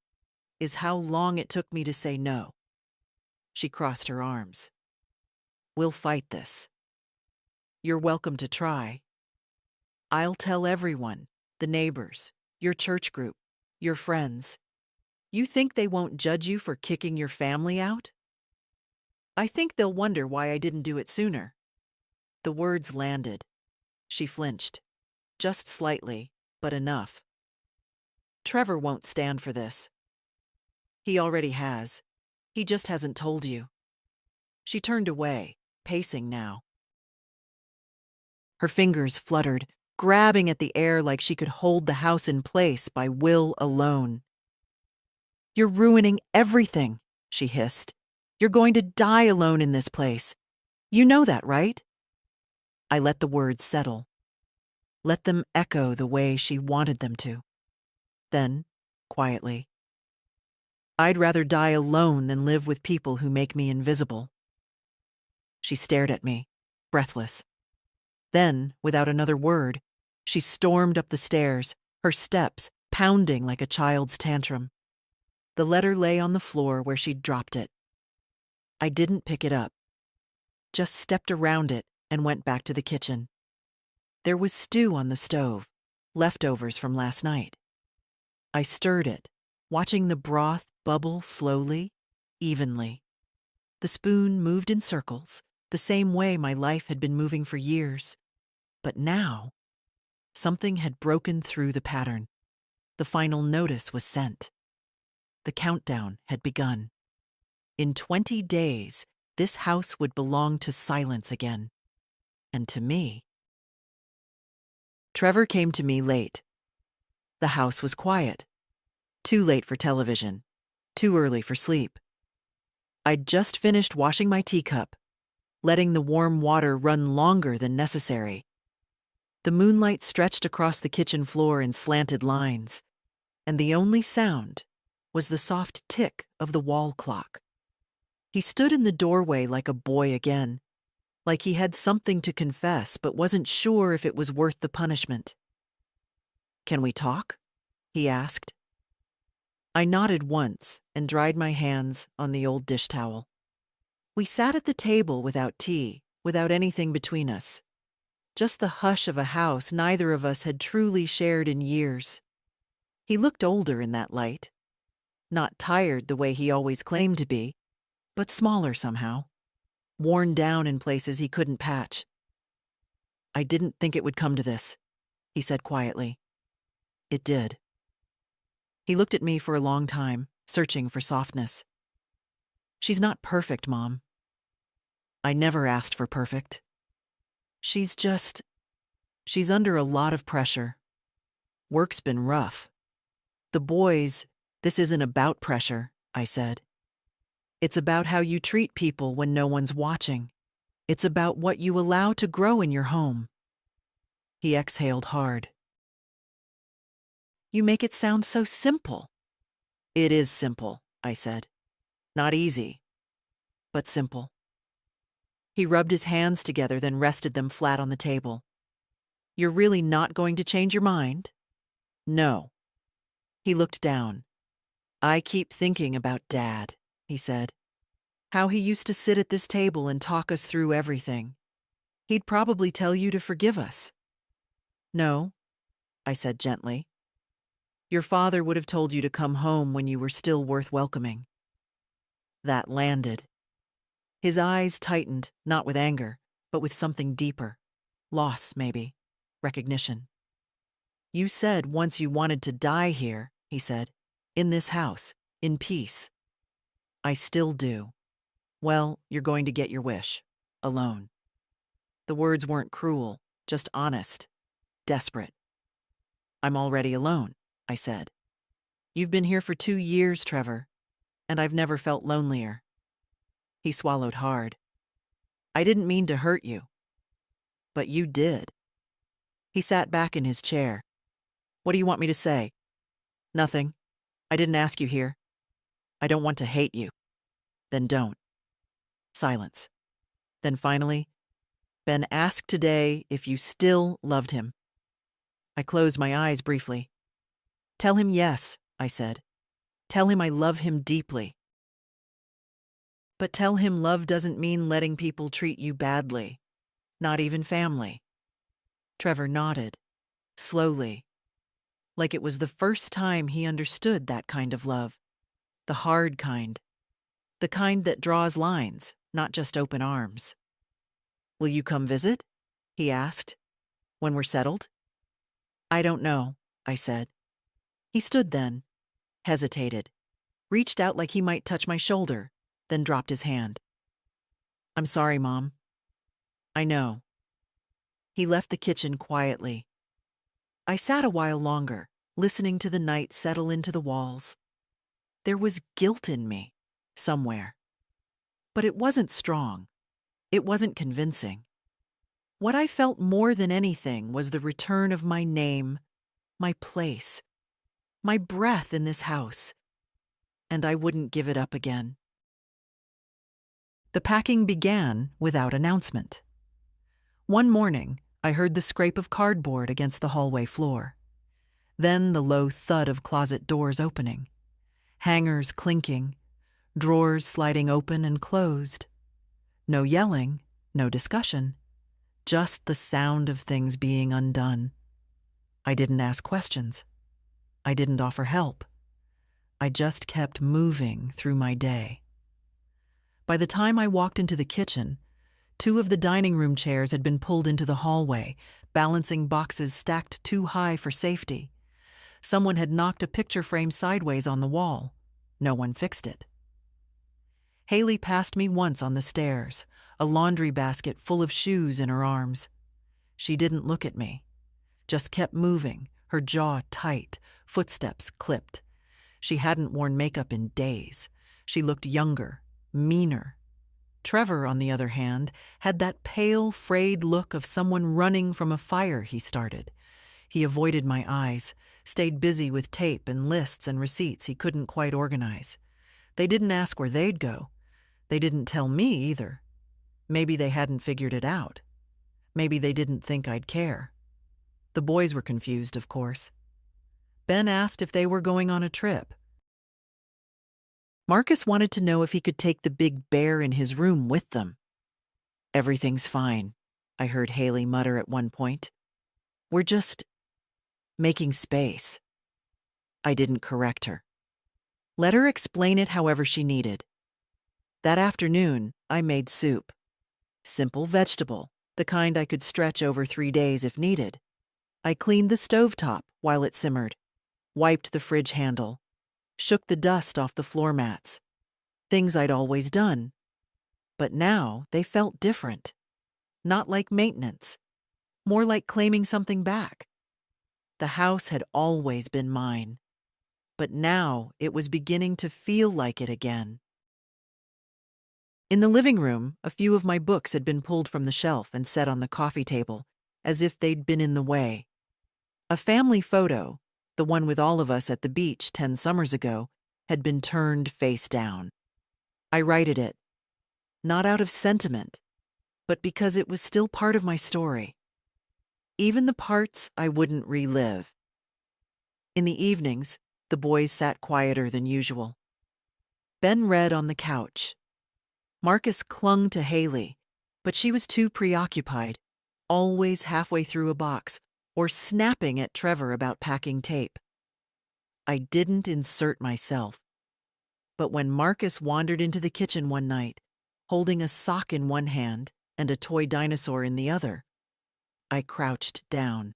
is how long it took me to say no. She crossed her arms. We'll fight this. You're welcome to try. I'll tell everyone, the neighbors, your church group, your friends. You think they won't judge you for kicking your family out? I think they'll wonder why I didn't do it sooner. The words landed. She flinched. Just slightly, but enough. Trevor won't stand for this. He already has. He just hasn't told you. She turned away, pacing now. Her fingers fluttered, grabbing at the air like she could hold the house in place by will alone. You're ruining everything, she hissed. You're going to die alone in this place. You know that, right? I let the words settle. Let them echo the way she wanted them to. Then, quietly, I'd rather die alone than live with people who make me invisible. She stared at me, breathless. Then, without another word, she stormed up the stairs, her steps pounding like a child's tantrum. The letter lay on the floor where she'd dropped it. I didn't pick it up, just stepped around it and went back to the kitchen. There was stew on the stove, leftovers from last night. I stirred it, watching the broth bubble slowly, evenly. The spoon moved in circles, the same way my life had been moving for years. But now, something had broken through the pattern. The final notice was sent. The countdown had begun. In 20 days, this house would belong to silence again. And to me. Trevor came to me late. The house was quiet. Too late for television. Too early for sleep. I'd just finished washing my teacup, letting the warm water run longer than necessary. The moonlight stretched across the kitchen floor in slanted lines, and the only sound was the soft tick of the wall clock. He stood in the doorway like a boy again, like he had something to confess but wasn't sure if it was worth the punishment. "Can we talk?" he asked. I nodded once and dried my hands on the old dish towel. We sat at the table without tea, without anything between us. Just the hush of a house neither of us had truly shared in years. He looked older in that light. Not tired the way he always claimed to be, but smaller somehow, worn down in places he couldn't patch. "I didn't think it would come to this," he said quietly. It did. He looked at me for a long time, searching for softness. "She's not perfect, Mom." I never asked for perfect. She's under a lot of pressure. Work's been rough. The boys, this isn't about pressure, I said. It's about how you treat people when no one's watching. It's about what you allow to grow in your home. He exhaled hard. You make it sound so simple. It is simple, I said. Not easy, but simple. He rubbed his hands together, then rested them flat on the table. You're really not going to change your mind? No. He looked down. I keep thinking about Dad, he said. How he used to sit at this table and talk us through everything. He'd probably tell you to forgive us. No, I said gently. Your father would have told you to come home when you were still worth welcoming. That landed. His eyes tightened, not with anger, but with something deeper. Loss, maybe. Recognition. You said once you wanted to die here, he said. In this house, in peace. I still do. Well, you're going to get your wish. Alone. The words weren't cruel, just honest. Desperate. I'm already alone, I said. You've been here for 2 years, Trevor, and I've never felt lonelier. He swallowed hard. I didn't mean to hurt you. But you did. He sat back in his chair. What do you want me to say? Nothing. I didn't ask you here. I don't want to hate you. Then don't. Silence. Then finally, Ben asked today if you still loved him. I closed my eyes briefly. Tell him yes, I said. Tell him I love him deeply. But tell him love doesn't mean letting people treat you badly, not even family. Trevor nodded, slowly, like it was the first time he understood that kind of love. The hard kind. The kind that draws lines, not just open arms. Will you come visit? He asked. When we're settled? I don't know, I said. He stood then, hesitated, reached out like he might touch my shoulder, then dropped his hand. I'm sorry, Mom. I know. He left the kitchen quietly. I sat a while longer, listening to the night settle into the walls. There was guilt in me, somewhere. But it wasn't strong. It wasn't convincing. What I felt more than anything was the return of my name, my place, my breath in this house. And I wouldn't give it up again. The packing began without announcement. One morning, I heard the scrape of cardboard against the hallway floor. Then the low thud of closet doors opening, hangers clinking, drawers sliding open and closed. No yelling, no discussion, just the sound of things being undone. I didn't ask questions. I didn't offer help. I just kept moving through my day. By the time I walked into the kitchen, 2 of the dining room chairs had been pulled into the hallway, balancing boxes stacked too high for safety. Someone had knocked a picture frame sideways on the wall. No one fixed it. Haley passed me once on the stairs, a laundry basket full of shoes in her arms. She didn't look at me, just kept moving, her jaw tight, footsteps clipped. She hadn't worn makeup in days. She looked younger, meaner. Trevor, on the other hand, had that pale, frayed look of someone running from a fire he started. He avoided my eyes, stayed busy with tape and lists and receipts he couldn't quite organize. They didn't ask where they'd go. They didn't tell me either. Maybe they hadn't figured it out. Maybe they didn't think I'd care. The boys were confused, of course. Ben asked if they were going on a trip. Marcus wanted to know if he could take the big bear in his room with them. Everything's fine, I heard Haley mutter at one point. We're just making space. I didn't correct her. Let her explain it however she needed. That afternoon, I made soup. Simple vegetable, the kind I could stretch over 3 days if needed. I cleaned the stovetop while it simmered, wiped the fridge handle, shook the dust off the floor mats. Things I'd always done. But now they felt different. Not like maintenance. More like claiming something back. The house had always been mine. But now it was beginning to feel like it again. In the living room, a few of my books had been pulled from the shelf and set on the coffee table, as if they'd been in the way. A family photo, the one with all of us at the beach 10 summers ago, had been turned face down. I righted it, not out of sentiment, but because it was still part of my story. Even the parts I wouldn't relive. In the evenings, the boys sat quieter than usual. Ben read on the couch. Marcus clung to Haley, but she was too preoccupied, always halfway through a box, or snapping at Trevor about packing tape. I didn't insert myself. But when Marcus wandered into the kitchen one night, holding a sock in one hand and a toy dinosaur in the other, I crouched down.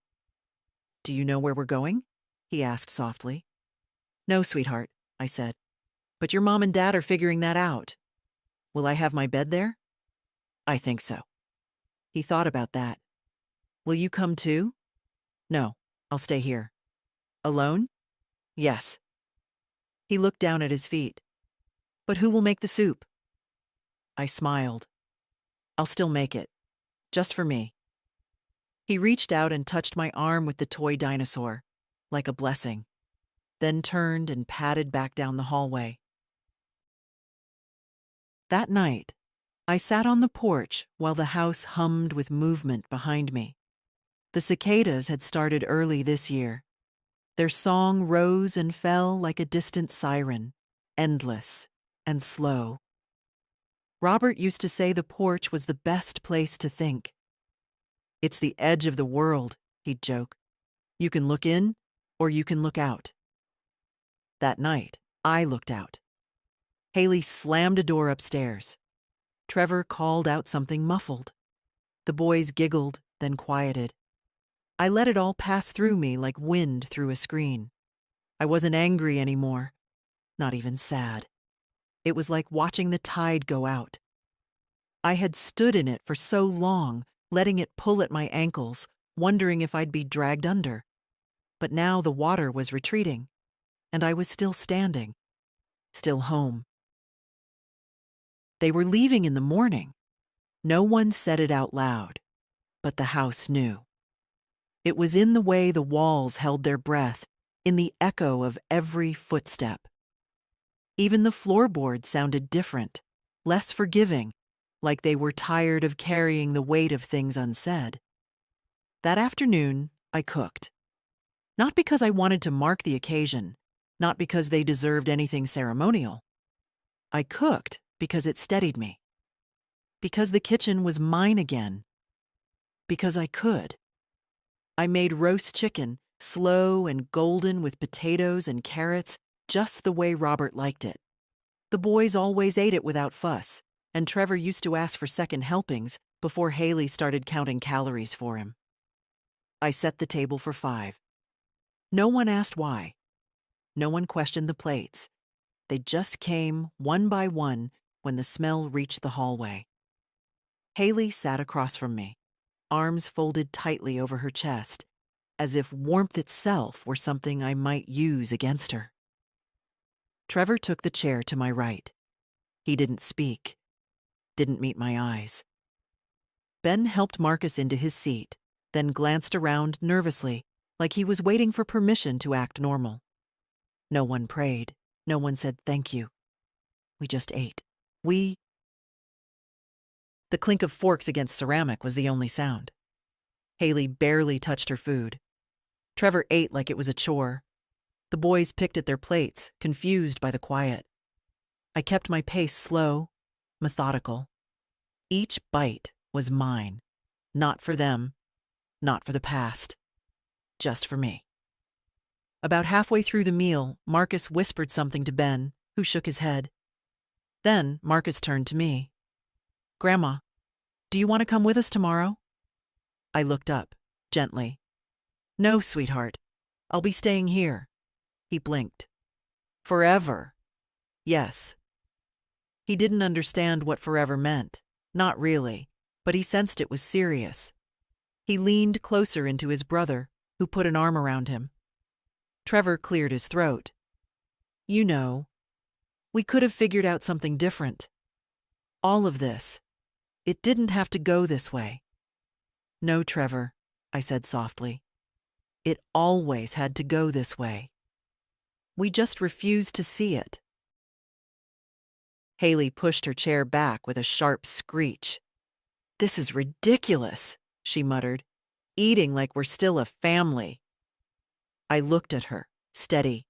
Do you know where we're going? He asked softly. No, sweetheart, I said. But your mom and dad are figuring that out. Will I have my bed there? I think so. He thought about that. Will you come too? No, I'll stay here. Alone? Yes. He looked down at his feet. But who will make the soup? I smiled. I'll still make it. Just for me. He reached out and touched my arm with the toy dinosaur, like a blessing, then turned and padded back down the hallway. That night, I sat on the porch while the house hummed with movement behind me. The cicadas had started early this year. Their song rose and fell like a distant siren, endless and slow. Robert used to say the porch was the best place to think. "It's the edge of the world," he'd joke. "You can look in, or you can look out." That night, I looked out. Haley slammed a door upstairs. Trevor called out something muffled. The boys giggled, then quieted. I let it all pass through me like wind through a screen. I wasn't angry anymore, not even sad. It was like watching the tide go out. I had stood in it for so long, letting it pull at my ankles, wondering if I'd be dragged under. But now the water was retreating, and I was still standing, still home. They were leaving in the morning. No one said it out loud, but the house knew. It was in the way the walls held their breath, in the echo of every footstep. Even the floorboards sounded different, less forgiving, like they were tired of carrying the weight of things unsaid. That afternoon, I cooked. Not because I wanted to mark the occasion, not because they deserved anything ceremonial. I cooked because it steadied me. Because the kitchen was mine again. Because I could. I made roast chicken, slow and golden with potatoes and carrots, just the way Robert liked it. The boys always ate it without fuss, and Trevor used to ask for second helpings before Haley started counting calories for him. I set the table for 5. No one asked why. No one questioned the plates. They just came, one by one, when the smell reached the hallway. Haley sat across from me, arms folded tightly over her chest, as if warmth itself were something I might use against her. Trevor took the chair to my right. He didn't speak, didn't meet my eyes. Ben helped Marcus into his seat, then glanced around nervously, like he was waiting for permission to act normal. No one prayed. No one said thank you. We just ate. The clink of forks against ceramic was the only sound. Haley barely touched her food. Trevor ate like it was a chore. The boys picked at their plates, confused by the quiet. I kept my pace slow, methodical. Each bite was mine. Not for them, not for the past. Just for me. About halfway through the meal, Marcus whispered something to Ben, who shook his head. Then Marcus turned to me. "Grandma, do you want to come with us tomorrow?" I looked up, gently. "No, sweetheart. I'll be staying here." He blinked. "Forever?" "Yes." He didn't understand what forever meant. Not really, but he sensed it was serious. He leaned closer into his brother, who put an arm around him. Trevor cleared his throat. "You know, we could have figured out something different. All of this. It didn't have to go this way." "No, Trevor," I said softly. "It always had to go this way. We just refused to see it." Haley pushed her chair back with a sharp screech. "This is ridiculous," she muttered. "Eating like we're still a family." I looked at her, steady.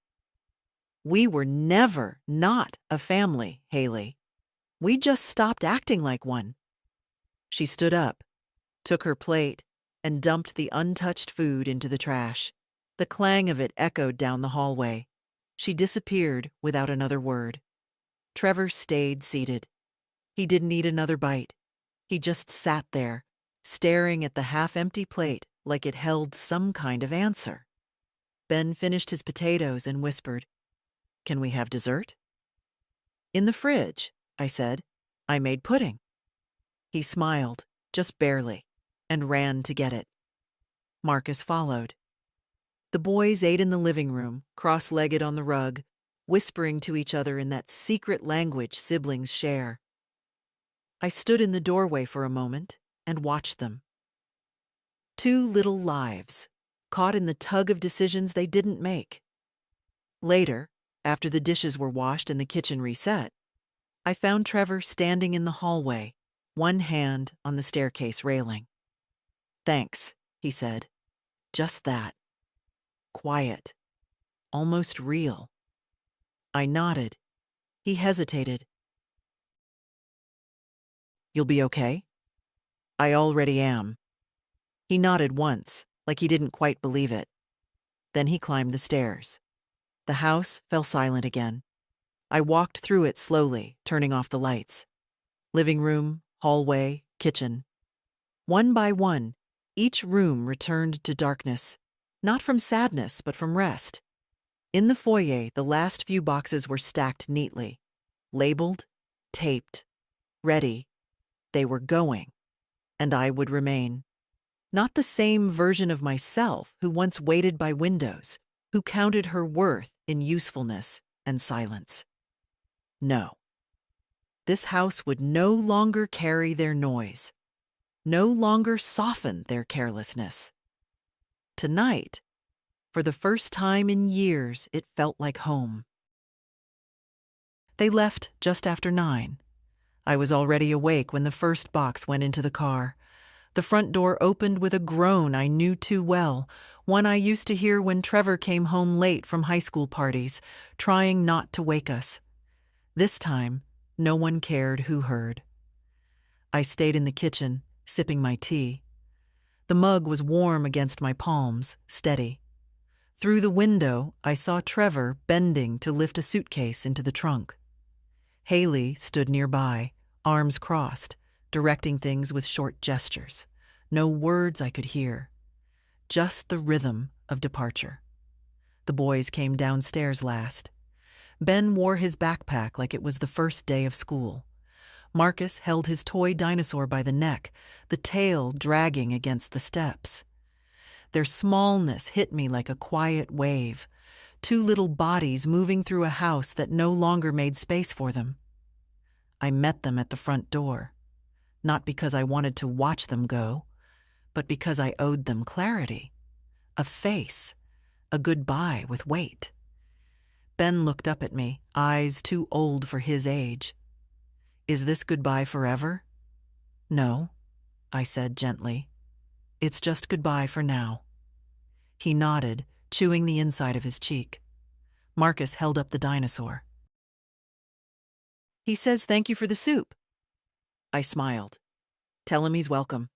"We were never not a family, Haley. We just stopped acting like one." She stood up, took her plate, and dumped the untouched food into the trash. The clang of it echoed down the hallway. She disappeared without another word. Trevor stayed seated. He didn't eat another bite. He just sat there, staring at the half-empty plate like it held some kind of answer. Ben finished his potatoes and whispered, "Can we have dessert?" "In the fridge," I said. "I made pudding." He smiled, just barely, and ran to get it. Marcus followed. The boys ate in the living room, cross-legged on the rug, whispering to each other in that secret language siblings share. I stood in the doorway for a moment and watched them. 2 little lives, caught in the tug of decisions they didn't make. Later, after the dishes were washed and the kitchen reset, I found Trevor standing in the hallway, one hand on the staircase railing. "Thanks," he said. Just that. Quiet. Almost real. I nodded. He hesitated. "You'll be okay?" "I already am." He nodded once, like he didn't quite believe it. Then he climbed the stairs. The house fell silent again. I walked through it slowly, turning off the lights. Living room, hallway, kitchen. One by one, each room returned to darkness, not from sadness, but from rest. In the foyer, the last few boxes were stacked neatly, labeled, taped, ready. They were going, and I would remain. Not the same version of myself who once waited by windows, who counted her worth in usefulness and silence. No. This house would no longer carry their noise, no longer soften their carelessness. Tonight, for the first time in years, it felt like home. They left just after 9. I was already awake when the first box went into the car. The front door opened with a groan I knew too well, one I used to hear when Trevor came home late from high school parties, trying not to wake us. This time, no one cared who heard. I stayed in the kitchen, sipping my tea. The mug was warm against my palms, steady. Through the window, I saw Trevor bending to lift a suitcase into the trunk. Haley stood nearby, arms crossed, directing things with short gestures. No words I could hear, just the rhythm of departure. The boys came downstairs last. Ben wore his backpack like it was the first day of school. Marcus held his toy dinosaur by the neck, the tail dragging against the steps. Their smallness hit me like a quiet wave, two little bodies moving through a house that no longer made space for them. I met them at the front door, not because I wanted to watch them go, but because I owed them clarity, a face, a goodbye with weight. Ben looked up at me, eyes too old for his age. "Is this goodbye forever?" "No," I said gently. "It's just goodbye for now." He nodded, chewing the inside of his cheek. Marcus held up the dinosaur. "He says thank you for the soup." I smiled. "Tell him he's welcome."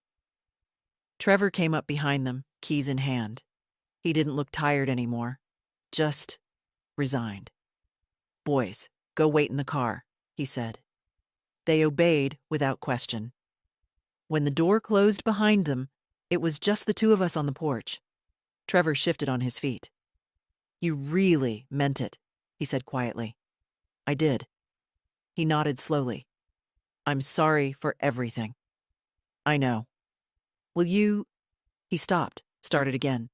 Trevor came up behind them, keys in hand. He didn't look tired anymore, just resigned. "Boys, go wait in the car," he said. They obeyed without question. When the door closed behind them, it was just the two of us on the porch. Trevor shifted on his feet. "You really meant it," he said quietly. "I did." He nodded slowly. "I'm sorry for everything." "I know." "Will you—" He stopped, started again.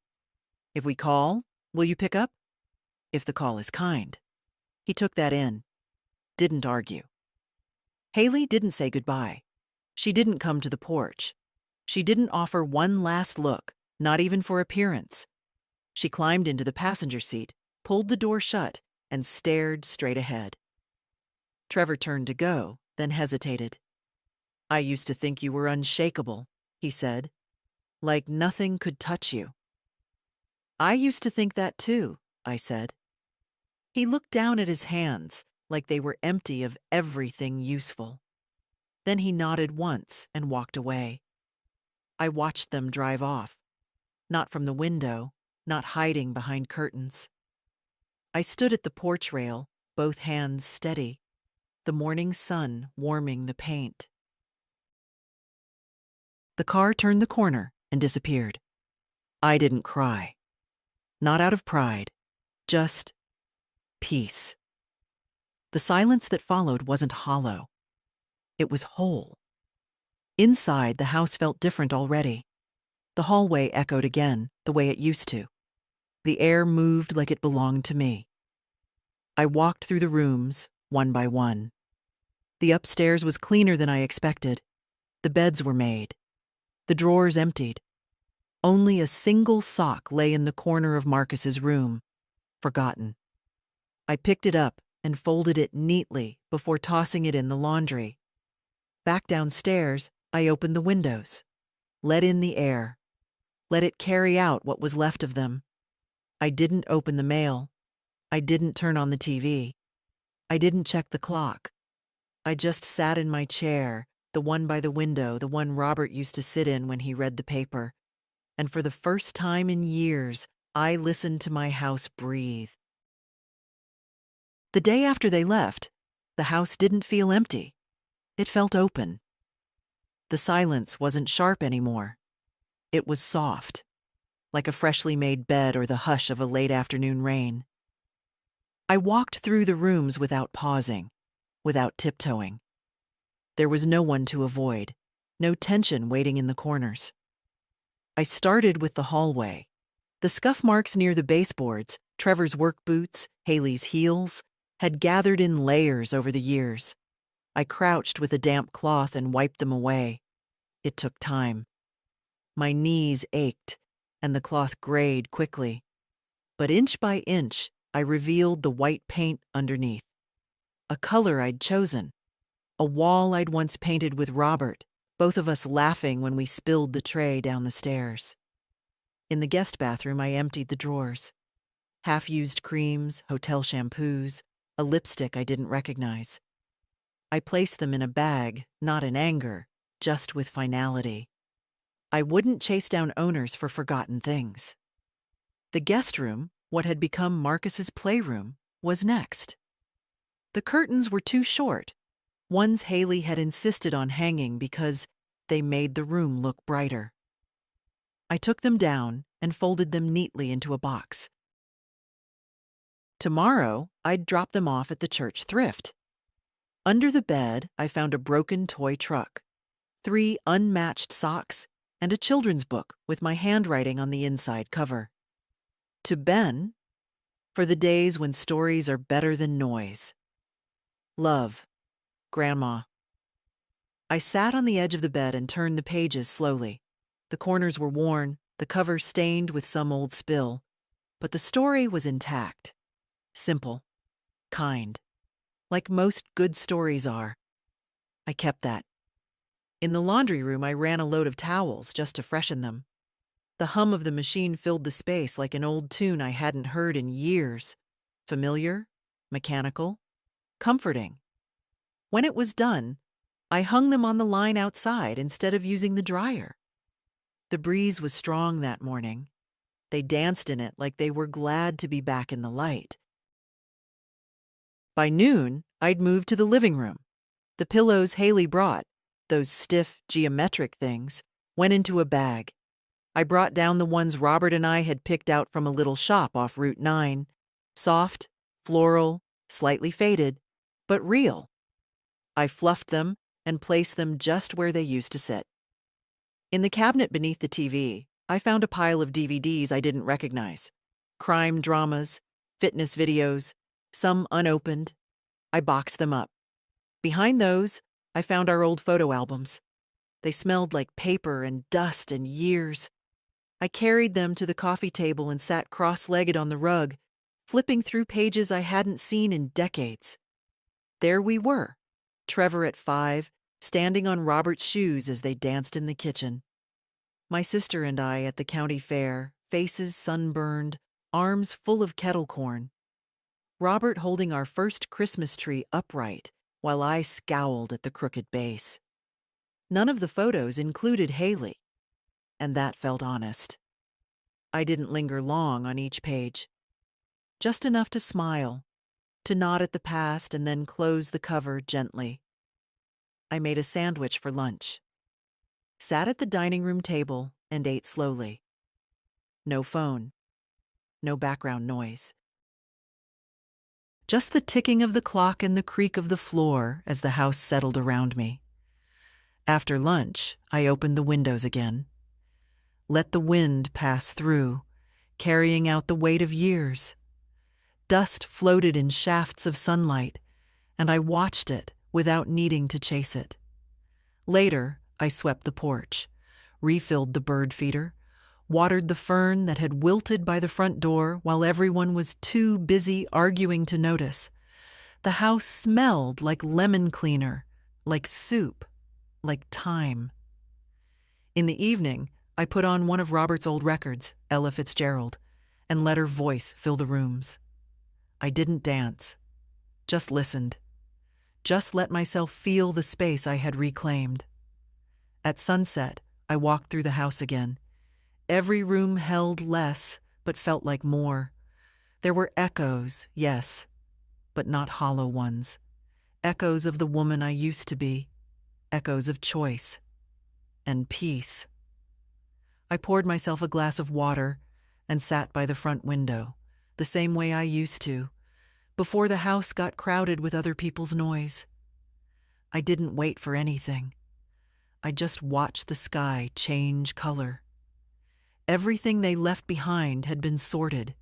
"If we call, will you pick up?" "If the call is kind." He took that in. Didn't argue. Haley didn't say goodbye. She didn't come to the porch. She didn't offer one last look, not even for appearance. She climbed into the passenger seat, pulled the door shut, and stared straight ahead. Trevor turned to go, then hesitated. "I used to think you were unshakable," he said. "Like nothing could touch you." "I used to think that too," I said. He looked down at his hands, like they were empty of everything useful. Then he nodded once and walked away. I watched them drive off, not from the window, not hiding behind curtains. I stood at the porch rail, both hands steady, the morning sun warming the paint. The car turned the corner and disappeared. I didn't cry. Not out of pride, just peace. The silence that followed wasn't hollow. It was whole. Inside, the house felt different already. The hallway echoed again, the way it used to. The air moved like it belonged to me. I walked through the rooms, one by one. The upstairs was cleaner than I expected. The beds were made. The drawers emptied. Only a single sock lay in the corner of Marcus's room, forgotten. I picked it up, and folded it neatly before tossing it in the laundry. Back downstairs, I opened the windows, let in the air, let it carry out what was left of them. I didn't open the mail. I didn't turn on the TV. I didn't check the clock. I just sat in my chair, the one by the window, the one Robert used to sit in when he read the paper. And for the first time in years, I listened to my house breathe. The day after they left, the house didn't feel empty. It felt open. The silence wasn't sharp anymore. It was soft, like a freshly made bed or the hush of a late afternoon rain. I walked through the rooms without pausing, without tiptoeing. There was no one to avoid, no tension waiting in the corners. I started with the hallway. The scuff marks near the baseboards, Trevor's work boots, Haley's heels, had gathered in layers over the years. I crouched with a damp cloth and wiped them away. It took time. My knees ached, and the cloth grayed quickly. But inch by inch, I revealed the white paint underneath. A color I'd chosen. A wall I'd once painted with Robert, both of us laughing when we spilled the tray down the stairs. In the guest bathroom, I emptied the drawers. Half-used creams, hotel shampoos, a lipstick I didn't recognize. I placed them in a bag, not in anger, just with finality. I wouldn't chase down owners for forgotten things. The guest room, what had become Marcus's playroom, was next. The curtains were too short. Ones Haley had insisted on hanging because they made the room look brighter. I took them down and folded them neatly into a box. Tomorrow, I'd drop them off at the church thrift. Under the bed, I found a broken toy truck, 3 unmatched socks, and a children's book with my handwriting on the inside cover. To Ben, for the days when stories are better than noise. Love, Grandma. I sat on the edge of the bed and turned the pages slowly. The corners were worn, the cover stained with some old spill, but the story was intact. Simple, kind, like most good stories are. I kept that. In the laundry room, I ran a load of towels just to freshen them. The hum of the machine filled the space like an old tune I hadn't heard in years. Familiar, mechanical, comforting. When it was done, I hung them on the line outside instead of using the dryer. The breeze was strong that morning. They danced in it like they were glad to be back in the light. By noon, I'd moved to the living room. The pillows Haley brought, those stiff, geometric things, went into a bag. I brought down the ones Robert and I had picked out from a little shop off Route 9. Soft, floral, slightly faded, but real. I fluffed them and placed them just where they used to sit. In the cabinet beneath the TV, I found a pile of DVDs I didn't recognize. Crime dramas, fitness videos, some unopened. I boxed them up. Behind those, I found our old photo albums. They smelled like paper and dust and years. I carried them to the coffee table and sat cross-legged on the rug, flipping through pages I hadn't seen in decades. There we were, Trevor at 5, standing on Robert's shoes as they danced in the kitchen. My sister and I at the county fair, faces sunburned, arms full of kettle corn. Robert holding our first Christmas tree upright while I scowled at the crooked base. None of the photos included Haley, and that felt honest. I didn't linger long on each page. Just enough to smile, to nod at the past and then close the cover gently. I made a sandwich for lunch, sat at the dining room table and ate slowly. No phone, no background noise. Just the ticking of the clock and the creak of the floor as the house settled around me. After lunch, I opened the windows again. Let the wind pass through, carrying out the weight of years. Dust floated in shafts of sunlight, and I watched it without needing to chase it. Later, I swept the porch, refilled the bird feeder, watered the fern that had wilted by the front door while everyone was too busy arguing to notice. The house smelled like lemon cleaner, like soup, like time. In the evening, I put on one of Robert's old records, Ella Fitzgerald, and let her voice fill the rooms. I didn't dance, just listened, just let myself feel the space I had reclaimed. At sunset, I walked through the house again. Every room held less, but felt like more. There were echoes, yes, but not hollow ones. Echoes of the woman I used to be. Echoes of choice. And peace. I poured myself a glass of water and sat by the front window, the same way I used to, before the house got crowded with other people's noise. I didn't wait for anything. I just watched the sky change color. Everything they left behind had been sorted.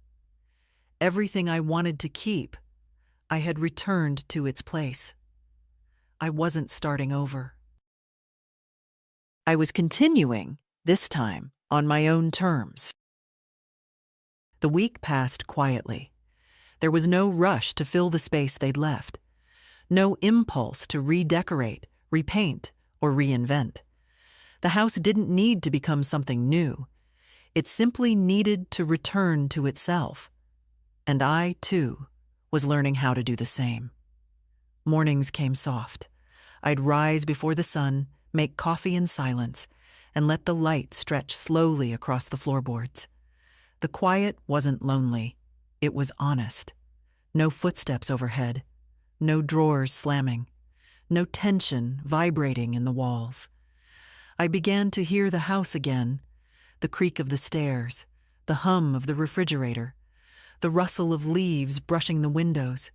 Everything I wanted to keep, I had returned to its place. I wasn't starting over. I was continuing, this time, on my own terms. The week passed quietly. There was no rush to fill the space they'd left. No impulse to redecorate, repaint, or reinvent. The house didn't need to become something new. It simply needed to return to itself. And I, too, was learning how to do the same. Mornings came soft. I'd rise before the sun, make coffee in silence, and let the light stretch slowly across the floorboards. The quiet wasn't lonely. It was honest. No footsteps overhead. No drawers slamming. No tension vibrating in the walls. I began to hear the house again, the creak of the stairs, the hum of the refrigerator, the rustle of leaves brushing the windows.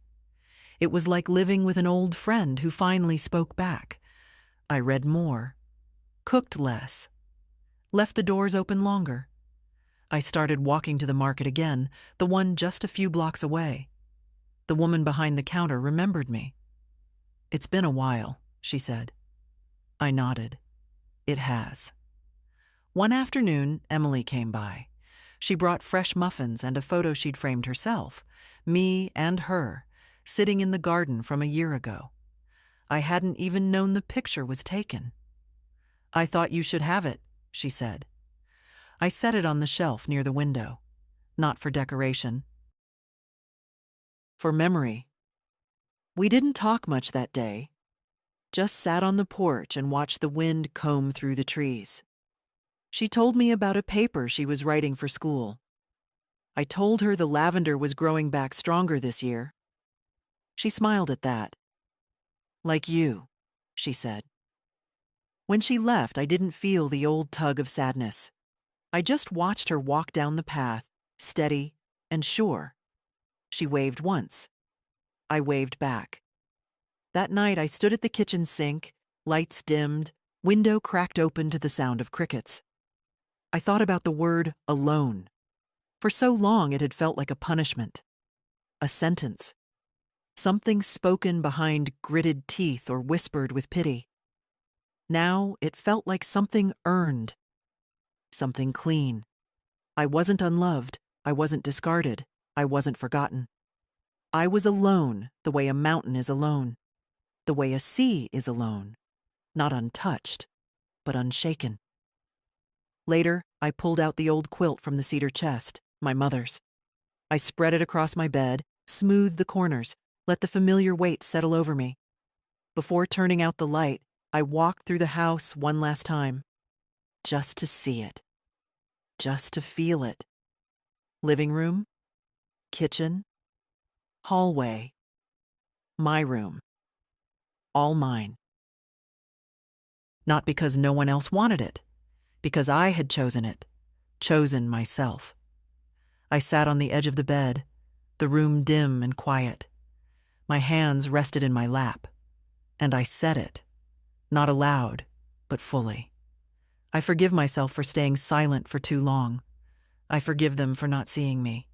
It was like living with an old friend who finally spoke back. I read more, cooked less, left the doors open longer. I started walking to the market again, the one just a few blocks away. The woman behind the counter remembered me. "It's been a while," she said. I nodded. It has. One afternoon, Emily came by. She brought fresh muffins and a photo she'd framed herself, me and her, sitting in the garden from a year ago. I hadn't even known the picture was taken. "I thought you should have it," she said. I set it on the shelf near the window. Not for decoration. For memory. We didn't talk much that day. Just sat on the porch and watched the wind comb through the trees. She told me about a paper she was writing for school. I told her the lavender was growing back stronger this year. She smiled at that. "Like you," she said. When she left, I didn't feel the old tug of sadness. I just watched her walk down the path, steady and sure. She waved once. I waved back. That night, I stood at the kitchen sink, lights dimmed, window cracked open to the sound of crickets. I thought about the word alone. For so long, it had felt like a punishment, a sentence, something spoken behind gritted teeth or whispered with pity. Now it felt like something earned, something clean. I wasn't unloved, I wasn't discarded, I wasn't forgotten. I was alone the way a mountain is alone, the way a sea is alone, not untouched, but unshaken. Later, I pulled out the old quilt from the cedar chest, my mother's. I spread it across my bed, smoothed the corners, let the familiar weight settle over me. Before turning out the light, I walked through the house one last time, just to see it, just to feel it. Living room, kitchen, hallway, my room, all mine. Not because no one else wanted it, because I had chosen it, chosen myself. I sat on the edge of the bed, the room dim and quiet. My hands rested in my lap, and I said it, not aloud, but fully. I forgive myself for staying silent for too long. I forgive them for not seeing me.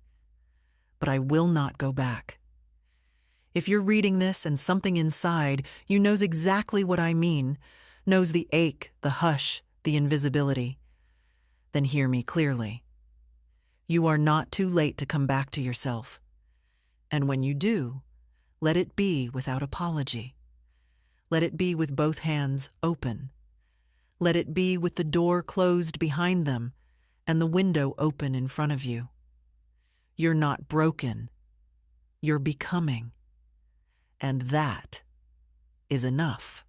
But I will not go back. If you're reading this and something inside you knows exactly what I mean, knows the ache, the hush, the invisibility, then hear me clearly. You are not too late to come back to yourself. And when you do, Let it be without apology. Let it be with both hands open. Let it be with the door closed behind them and the window open in front of you. You're not broken. You're becoming. And that is enough.